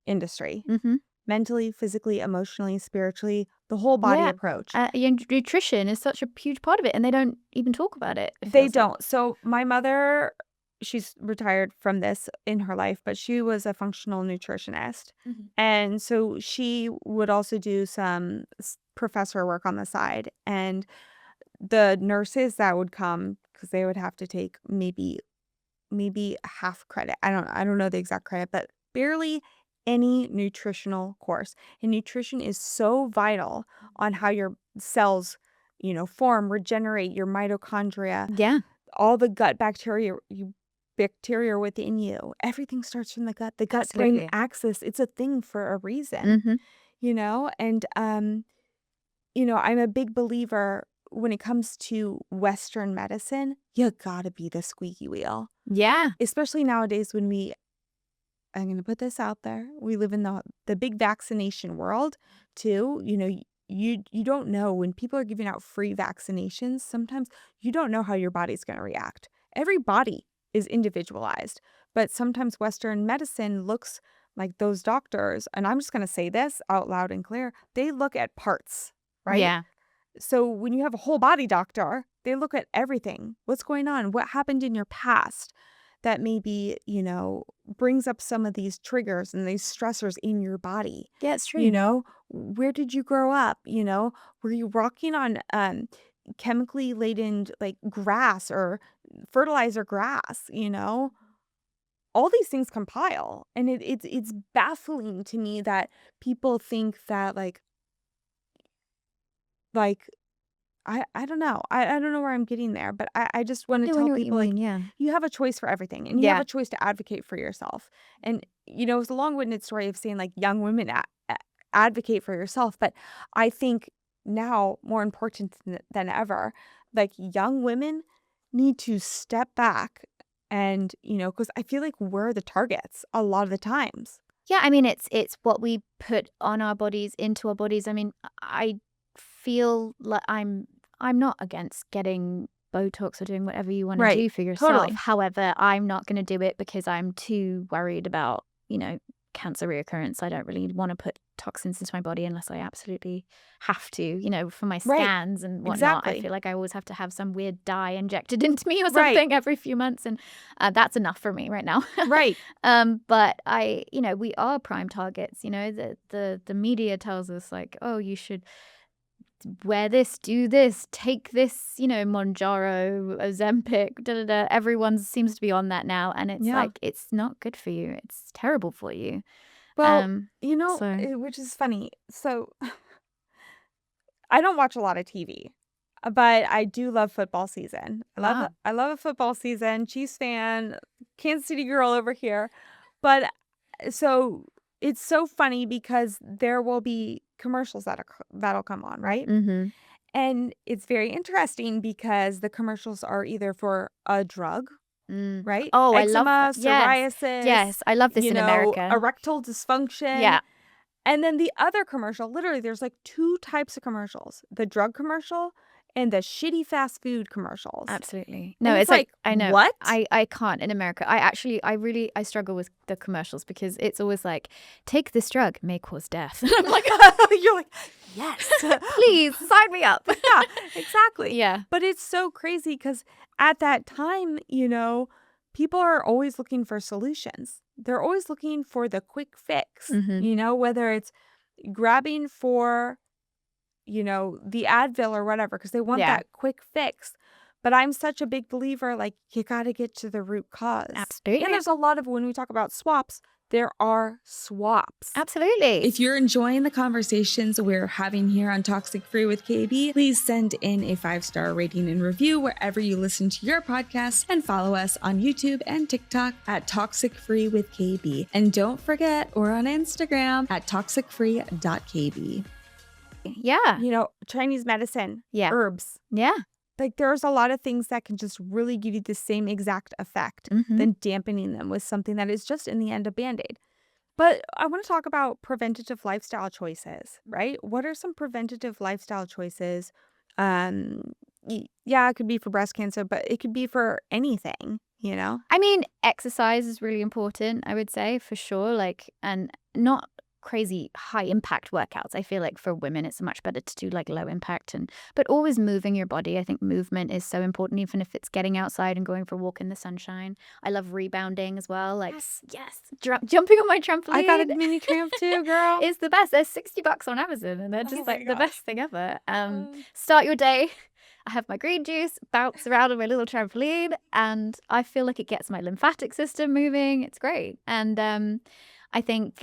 industry. Mm-hmm. Mentally, physically, emotionally, spiritually, the whole body approach. Nutrition is such a huge part of it, and they don't even talk about it. They don't. So my mother, she's retired from this in her life, but she was a functional nutritionist. Mm-hmm. And so she would also do some professor work on the side. And the nurses that would come, because they would have to take maybe half credit. I don't know the exact credit, but barely any nutritional course. And nutrition is so vital on how your cells, form, regenerate, your mitochondria. Yeah. All the gut bacteria within you. Everything starts from the gut. The gut-brain axis, it's a thing for a reason. Mm-hmm. And I'm a big believer when it comes to Western medicine, you gotta be the squeaky wheel. Yeah. Especially nowadays when I'm going to put this out there, we live in the big vaccination world too. You don't know when people are giving out free vaccinations. Sometimes you don't know how your body's going to react. Every body is individualized, but sometimes Western medicine looks like those doctors, and I'm just going to say this out loud and clear, they look at parts, right? Yeah. So when you have a whole body doctor, they look at everything. What's going on? What happened in your past that maybe, brings up some of these triggers and these stressors in your body? Yeah, it's true. Where did you grow up? Were you walking on chemically laden like grass or fertilizer grass? All these things compile. And it's baffling to me that people think that like I don't know. I don't know where I'm getting there, but I just want to No, I tell know what you people, like, mean, yeah. you have a choice for everything, and you have a choice to advocate for yourself. And, it's a long-winded story of saying, like, young women advocate for yourself, but I think now, more important than ever, like, young women need to step back and, because I feel like we're the targets a lot of the times. Yeah, it's what we put on our bodies, into our bodies. I feel like I'm not against getting Botox or doing whatever you want to do for yourself. Totally. However, I'm not going to do it because I'm too worried about, cancer reoccurrence. I don't really want to put toxins into my body unless I absolutely have to, for my scans and whatnot. Exactly. I feel like I always have to have some weird dye injected into me or something every few months. And that's enough for me right now. Right. But we are prime targets. The media tells us like, oh, you should wear this, do this, take this, Monjaro, Ozempic, everyone seems to be on that now. And it's like, it's not good for you. It's terrible for you. Well, So which is funny. So I don't watch a lot of TV, but I do love football season. wow. I love a football season. Chiefs fan, Kansas City girl over here. But so it's so funny because there will be commercials that'll come on, right? Mm-hmm. And it's very interesting because the commercials are either for a drug, Mm. right? Oh, I love that. Eczema, Yes. psoriasis, Yes, I love this in America. erectile dysfunction. Yeah, And then the other commercial, literally, there's like two types of commercials: the drug commercial and the shitty fast food commercials. absolutely. And No, it's it's like like, I know. what? I can't in America. I struggle with the commercials because it's always like, take this drug, may cause death. And I'm like, You're like, yes. please sign me up. Yeah, exactly. Yeah. But it's so crazy because at that time, people are always looking for solutions. They're always looking for the quick fix, Mm-hmm. whether it's grabbing for, the Advil or whatever, because they want Yeah, that quick fix. But I'm such a big believer, like, you got to get to the root cause. And absolutely. there's a lot of, when we talk about swaps, there are swaps. Absolutely. If you're enjoying the conversations we're having here on Toxic Free with KB, please send in a 5-star rating and review wherever you listen to your podcasts, and follow us on YouTube and TikTok at Toxic Free with KB. And don't forget, we're on Instagram at toxicfree.kb. Yeah. Chinese medicine, Yeah. herbs. Yeah. Like, there's a lot of things that can just really give you the same exact effect Mhm. than dampening them with something that is just in the end a Band-Aid. But I want to talk about preventative lifestyle choices, right? What are some preventative lifestyle choices? Yeah, it could be for breast cancer, but it could be for anything, I mean, exercise is really important, I would say, for sure. Like, and not crazy high impact workouts. I feel like for women, it's much better to do like low impact but always moving your body. I think movement is so important, even if it's getting outside and going for a walk in the sunshine. I love rebounding as well. Like, yes, jumping on my trampoline. I got a mini tramp too, girl. Is the best. They're $60 on Amazon, and they're just Oh my like the gosh. best thing ever. Start your day. I have my green juice, bounce around on my little trampoline, and I feel like it gets my lymphatic system moving. It's great. And I think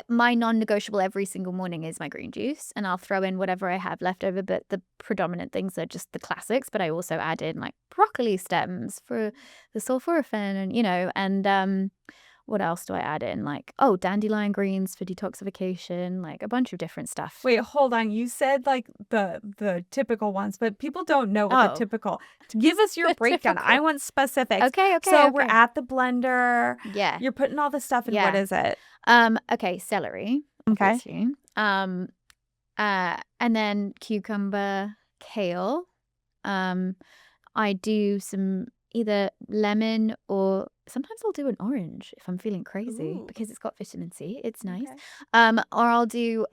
my non-negotiable every single morning is my green juice, and I'll throw in whatever I have left over, but the predominant things are just the classics, but I also add in like broccoli stems for the sulforaphane and what else do I add in? Like, dandelion greens for detoxification, like a bunch of different stuff. Wait, hold on. You said like the typical ones, but people don't know what the typical. Give us your breakdown. typical. I want specifics. Okay. So we're at the blender. Yeah. You're putting all the stuff in. Yeah. What is it? Okay, celery. Okay. Obviously. And then cucumber, kale. I do some either lemon, or sometimes I'll do an orange if I'm feeling crazy. Ooh. Because it's got vitamin C. It's nice. Okay. Or I'll do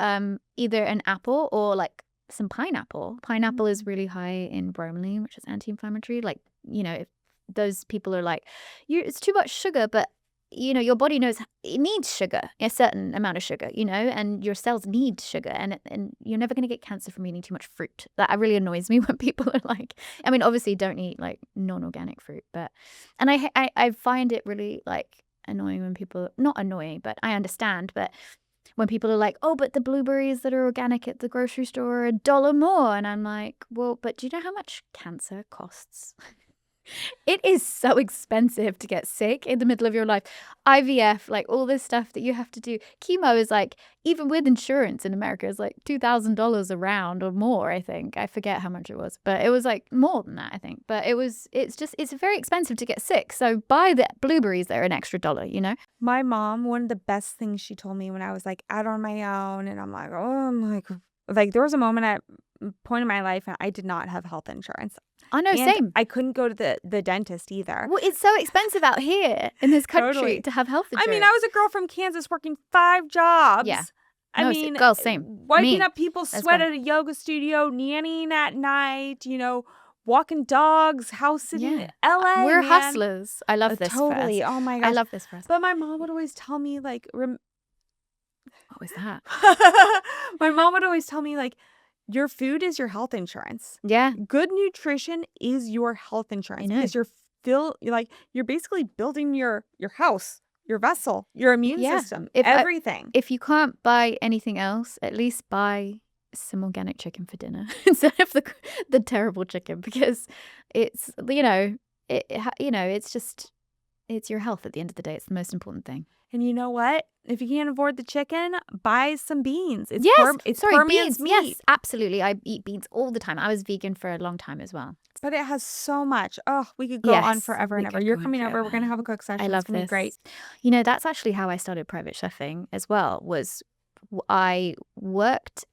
either an apple or like some pineapple. Pineapple is really high in bromelain, which is anti-inflammatory. Like, if those people are like, it's too much sugar, but your body knows it needs sugar, a certain amount of sugar, and your cells need sugar, and you're never going to get cancer from eating too much fruit. That really annoys me when people are like, I mean, obviously don't eat like non-organic fruit, and I find it really like annoying when people, not annoying, but I understand, but when people are like, oh, but the blueberries that are organic at the grocery store are $1 more, and I'm like, well, but do you know how much cancer costs? It is so expensive to get sick in the middle of your life. IVF, like all this stuff that you have to do. Chemo is like, even with insurance in America, is like $2,000 a round or more, I think. I forget how much it was, but it was like more than that, I think. But it's very expensive to get sick. So buy the blueberries that are an extra $1. My mom, one of the best things she told me when I was like out on my own, and I'm like, oh, I'm like there was a point in my life and I did not have health insurance. I know, And same. I couldn't go to the dentist either. Well, it's so expensive out here in this country Totally. to have health insurance. I mean, I was a girl from Kansas working 5 jobs. Yeah. I No, mean, girl, same. wiping Me up people's as sweat well. at a yoga studio, nannying at night, walking dogs, house sitting in Yeah. LA. We're man. hustlers. I love this for us. Totally. Oh my gosh. I love this for us. But my mom would always tell me, like, What was that? my mom would always tell me, like, your food is your health insurance. Yeah. Good nutrition is your health insurance. I know. Because you're basically building your house your vessel, your immune Yeah. system, If everything. if you can't buy anything else, at least buy some organic chicken for dinner instead of the terrible chicken, because it's, it's just, it's your health at the end of the day. It's the most important thing. And you know what? If you can't afford the chicken, buy some beans. It's Yes, it's sorry, poor beans. man's meat, Yes, absolutely. I eat beans all the time. I was vegan for a long time as well. but it has so much. Oh, we could go on Yes, forever we and ever. could You're go on coming over. We're forever. gonna have a cook session. I It's love gonna be this. great. That's actually how I started private chefing as well, was I worked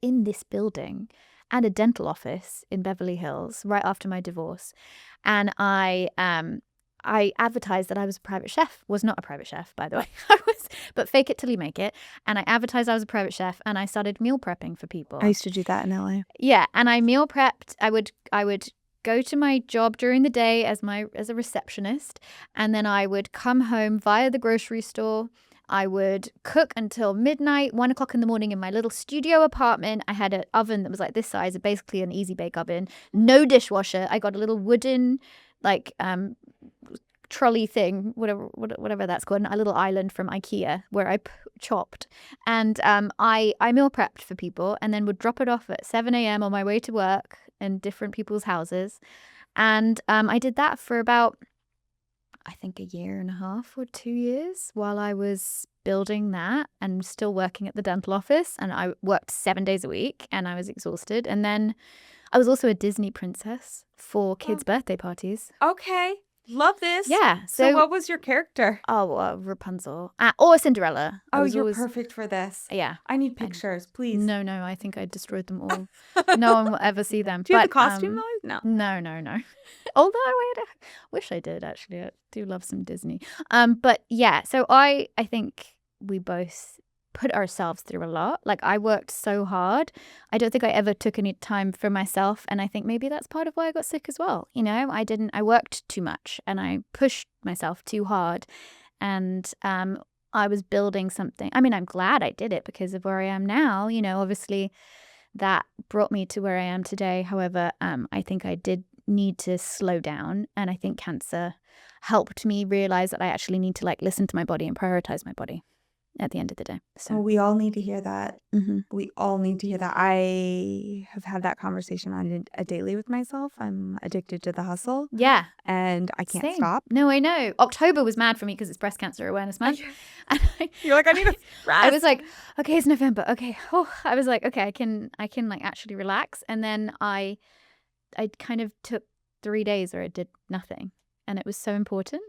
in this building and a dental office in Beverly Hills right after my divorce. And I advertised that I was a private chef. Was not a private chef, by the way. But fake it till you make it. And I advertised I was a private chef, and I started meal prepping for people. I used to do that in LA. Yeah, and I meal prepped. I would go to my job during the day as a receptionist, and then I would come home via the grocery store. I would cook until midnight, 1 o'clock in the morning in my little studio apartment. I had an oven that was like this size, basically an easy bake oven, no dishwasher. I got a little wooden, like, trolley thing, whatever that's called, a little island from IKEA where I chopped. And I meal prepped for people and then would drop it off at 7 a.m. on my way to work in different people's houses. And I did that for about, I think, a year and a half or 2 years while I was building that and still working at the dental office. And I worked 7 days a week and I was exhausted. And then I was also a Disney princess for kids' birthday parties. Okay. Love this. Yeah. So what was your character? Oh, Rapunzel. Or Cinderella. Oh, you're perfect for this. Yeah. I need pictures, please. No, I think I destroyed them all. No one will ever see them. Do you have the costume though? No. Although I wish I did, actually. I do love some Disney. But yeah, so I think we both put ourselves through a lot. Like, I worked so hard. I don't think I ever took any time for myself, and I think maybe that's part of why I got sick as well. I worked too much and I pushed myself too hard, and I was building something. I mean, I'm glad I did it because of where I am now. Obviously that brought me to where I am today. However, I think I did need to slow down, and I think cancer helped me realize that I actually need to listen to my body and prioritize my body at the end of the day. So we all need to hear that. Mm-hmm. We all need to hear that. I have had that conversation on a daily with myself. I'm addicted to the hustle. Yeah. And I can't Same. stop. No, I know. October was mad for me because it's Breast Cancer Awareness Month. And You're like, I need a rest. I was like, okay, it's November. Okay. Oh, I was like, okay, I can actually relax. And then I kind of took 3 days where I did nothing. And it was so important.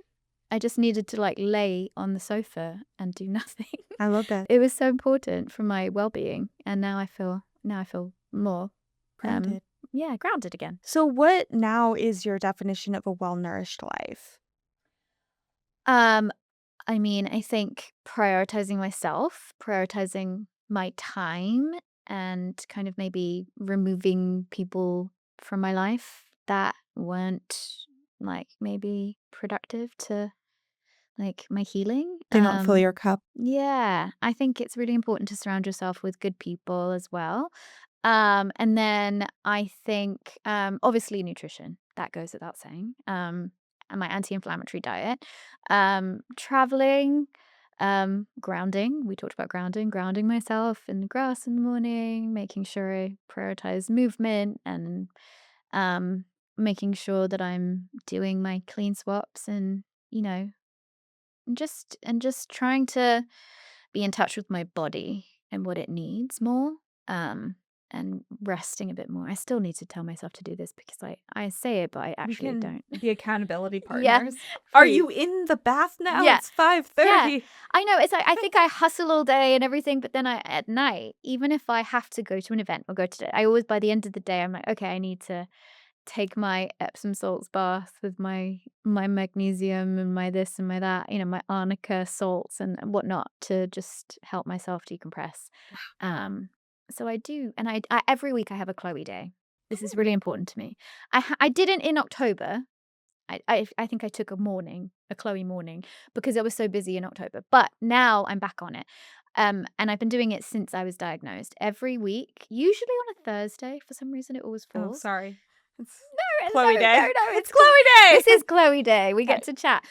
I just needed to lay on the sofa and do nothing. I love that. It was so important for my well-being, and now I feel more Grounded. Grounded again. So what now is your definition of a well-nourished life? I mean, I think prioritizing myself, prioritizing my time, and kind of maybe removing people from my life that weren't maybe productive to my healing. They don't fill your cup. Yeah, I think it's really important to surround yourself with good people as well. And then I think, obviously nutrition, that goes without saying. And my anti-inflammatory diet, traveling, grounding. We talked about grounding myself in the grass in the morning, making sure I prioritize movement, and making sure that I'm doing my clean swaps, and just trying to be in touch with my body and what it needs more, and resting a bit more. I still need to tell myself to do this because I say it, but I actually don't. Be accountability partners. Yeah, Are please. you in the bath now? Yeah. It's 5:30. Yeah. I know, it's I think I hustle all day and everything, but then at night, even if I have to go to an event or I always, by the end of the day, I'm like, okay, I need to take my Epsom salts bath with my magnesium and my this and my that, my arnica salts and whatnot, to just help myself decompress. So I do, and I every week I have a Chloe day. This is really important to me. I didn't in October. I think I took a Chloe morning, because I was so busy in October. But now I'm back on it. And I've been doing it since I was diagnosed. Every week, usually on a Thursday. For some reason, it always Oh, falls. sorry. It's No, Chloe Day. no, It's Chloe Day. this is Chloe Day. We Okay. get to chat.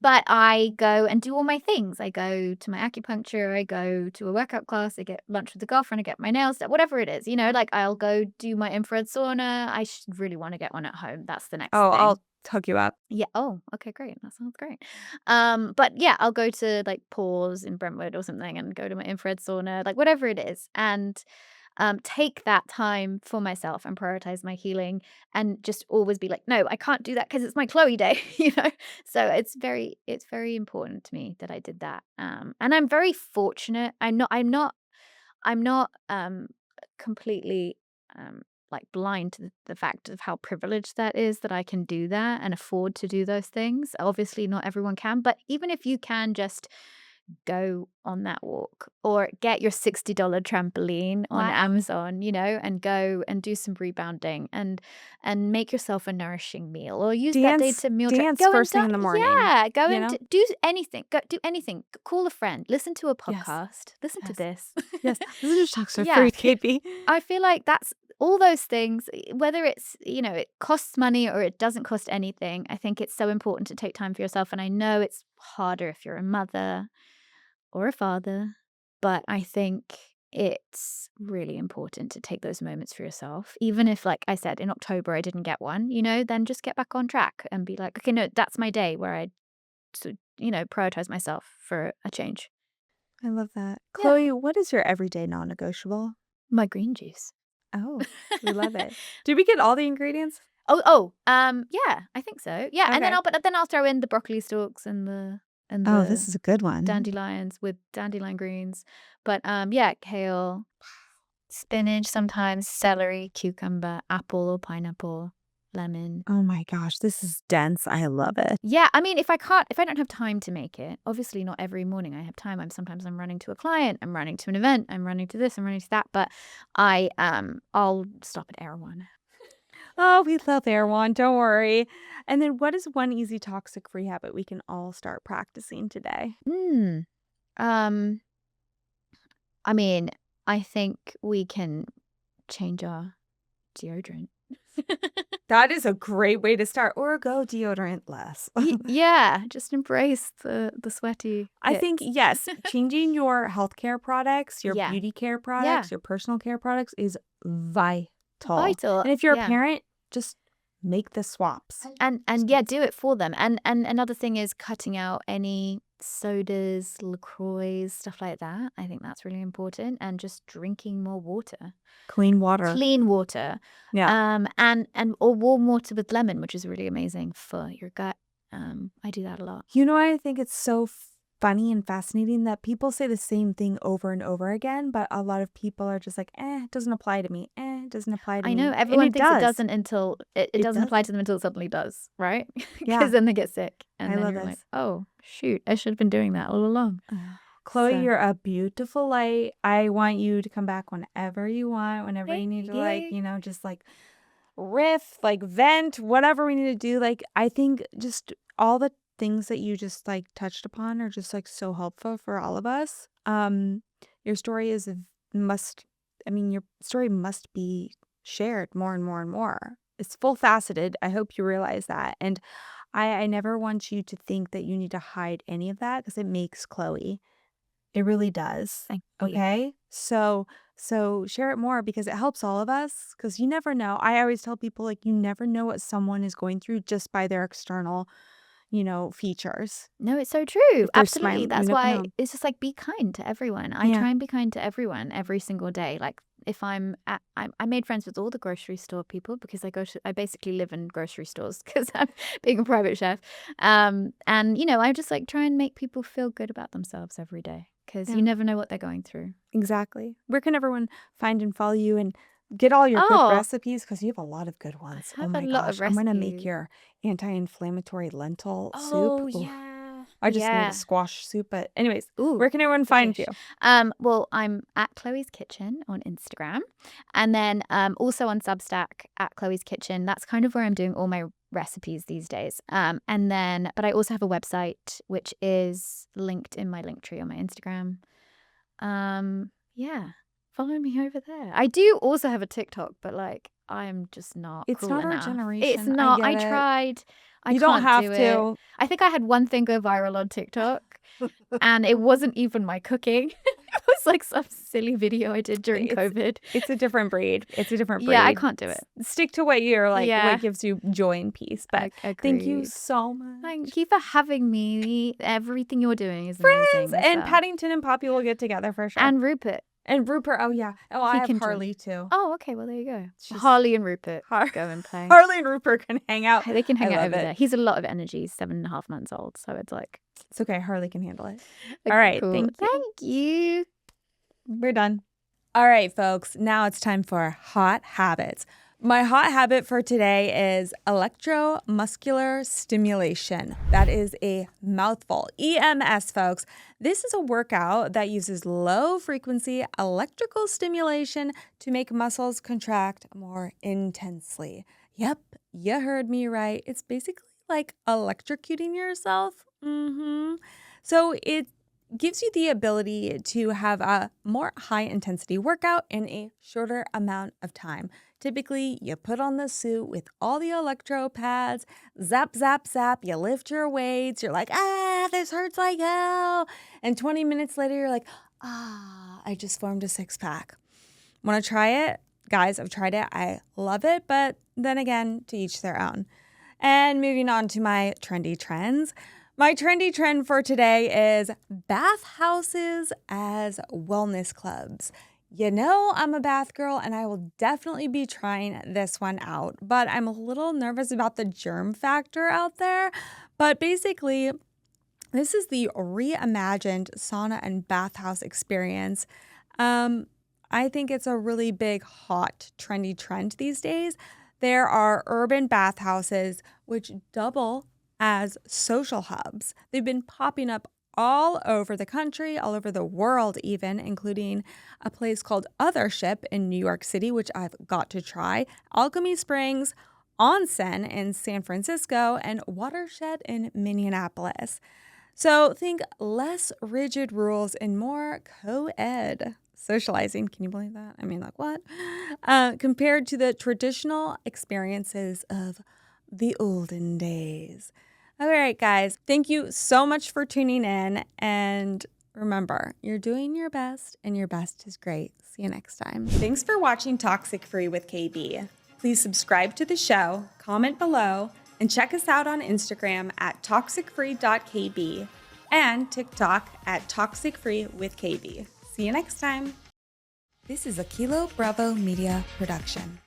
But I go and do all my things. I go to my acupuncture. I go to a workout class. I get lunch with a girlfriend. I get my nails done. Whatever it is, like I'll go do my infrared sauna. I should really want to get one at home. That's the next Oh, thing. I'll hook you up. Yeah. Oh, okay, great. That sounds great. But yeah, I'll go to like Paws in Brentwood or something and go to my infrared sauna, like whatever it is, and take that time for myself and prioritize my healing and just always be like, no, I can't do that because it's my Chloe Day, So it's very important to me that I did that. And I'm very fortunate. I'm not completely like blind to the fact of how privileged that is that I can do that and afford to do those things. Obviously, not everyone can, but even if you can just go on that walk or get your $60 trampoline on Wow. Amazon, and go and do some rebounding and make yourself a nourishing meal or use that day to meal prep. Dance Go and first thing in the morning. yeah, go You and know? do anything. Go do anything. Call a friend. Listen to a Yes. podcast. Listen to Yes. this. Yes. This is just Toxin-Free Yeah. with KP. I feel like that's all those things, whether it's, it costs money or it doesn't cost anything. I think it's so important to take time for yourself. And I know it's harder if you're a mother or a father, but I think it's really important to take those moments for yourself. Even if, like I said, in October I didn't get one, then just get back on track and be like, okay, no, that's my day where I, prioritize myself for a change. I love that. Yeah. Chloe, what is your everyday non-negotiable? My green juice. Oh, we love it. Did we get all the ingredients? Yeah, I think so. Yeah, and Okay. then I'll throw in the broccoli stalks and the Oh, this is a good one. dandelions with dandelion greens. But yeah, kale, spinach sometimes, celery, cucumber, apple or pineapple, lemon. Oh my gosh, this is dense. I love it. Yeah, I mean, if I don't have time to make it, obviously not every morning I have time. I'm running to a client, I'm running to an event, I'm running to this, I'm running to that, but I'll stop at Erewhon. Oh, we love Erewhon. Don't worry. And then what is one easy toxic-free habit we can all start practicing today? Um, I mean, I think we can change our deodorant. That is a great way to start. Or go deodorant less. Yeah, just embrace the sweaty I think, hits. yes, changing your healthcare products, your Yeah. beauty care products, your personal care products is vital. Vital. And if you're Yeah. a parent, just make the swaps. And yeah, do it for them. And another thing is cutting out any sodas, LaCroix, stuff like that. I think that's really important. And just drinking more water. Clean water. Clean water. Yeah. And or warm water with lemon, which is really amazing for your gut. I do that a lot. You know, I think it's so funny and fascinating that people say the same thing over and over again, but a lot of people are just like, it doesn't apply to me. It doesn't apply to me. I know And everyone thinks does. it doesn't until it doesn't does. apply to them until it suddenly does, right? Yeah. Because then they get sick, and I then love you're like, this. oh shoot, I should have been doing that all along. Chloe, So- you're a beautiful light. I want you to come back whenever you want, whenever you need to, like, just like riff, like vent, whatever we need to do. Like, I think just all the things that you just like touched upon are just like so helpful for all of us. Your story your story must be shared more and more and more. It's full faceted. I hope you realize that. And I never want you to think that you need to hide any of that because it makes Chloe. It really does. Thank you. Okay? So share it more because it helps all of us because you never know. I always tell people, like, you never know what someone is going through just by their external, features. No, it's so true. If they're Absolutely. smiling, That's you never why know. it's just like be kind to everyone. I Yeah. try and be kind to everyone every single day. Like if I made friends with all the grocery store people because I basically live in grocery stores because I'm being a private chef. And I just like try and make people feel good about themselves every day because Yeah. you never know what they're going through. Exactly. Where can everyone find and follow you and get all your good recipes? Because you have a lot of good ones. Oh have my a lot of gosh. I'm going to make recipes. your anti-inflammatory lentil soup. Oh, Ooh. yeah. I just made Yeah. a squash soup. But anyways, Ooh, where can everyone find you? delish. Well, I'm at Chloe's Kitchen on Instagram, and then also on Substack at Chloe's Kitchen. That's kind of where I'm doing all my recipes these days. But I also have a website which is linked in my link tree on my Instagram. Yeah, follow me over there. I do also have a TikTok, but like I'm just not It's cool not our enough. It's generation. I not. get I it. tried. I You don't can't have do it. to. I think I had one thing go viral on TikTok, and it wasn't even my cooking. It was like some silly video I did during COVID. It's a different breed. It's a different breed. Yeah, I can't do it. Stick to what you're like, Yeah. what gives you joy and peace. But thank you Agreed. so much. Thank you for having me. Everything you're doing is amazing. And so. Paddington and Poppy will get together for sure. And Rupert. And Rupert, oh yeah. Oh, I have can join. Harley too. Oh, okay. Well, there you go. Just- Harley and Rupert go and play. Harley and Rupert can hang out. They can hang I out love over it. there. He's a lot of energy. He's 7.5 months old, so it's like It's okay. Harley can handle it. okay, All right. cool. Thank you. you. We're done. All right, folks. Now it's time for hot habits. My hot habit for today is electromuscular stimulation. That is a mouthful. EMS, folks. This is a workout that uses low frequency electrical stimulation to make muscles contract more intensely. Yep, you heard me right. It's basically like electrocuting yourself. So it gives you the ability to have a more high intensity workout in a shorter amount of time. Typically, you put on the suit with all the electro pads, zap, zap, zap, you lift your weights, you're like, this hurts like hell. And 20 minutes later, you're like, I just formed a six-pack. Want to try it? Guys, I've tried it. I love it, but then again, to each their own. And moving on to my trendy trends. My trendy trend for today is bathhouses as wellness clubs. You know I'm a bath girl and I will definitely be trying this one out, but I'm a little nervous about the germ factor out there. But basically, this is the reimagined sauna and bathhouse experience. I think it's a really big, hot, trendy trend these days. There are urban bathhouses which double as social hubs. They've been popping up all over the country, all over the world even, including a place called Othership in New York City, which I've got to try, Alchemy Springs, Onsen in San Francisco, and Watershed in Minneapolis. So think less rigid rules and more co-ed socializing. Can you believe that? I mean, like what? Compared to the traditional experiences of the olden days. All right, guys, thank you so much for tuning in. And remember, you're doing your best and your best is great. See you next time. Thanks for watching Toxic Free with KB. Please subscribe to the show, comment below, and check us out on Instagram at toxicfree.kb and TikTok at toxicfreewithkb. See you next time. This is a Kilo Bravo Media production.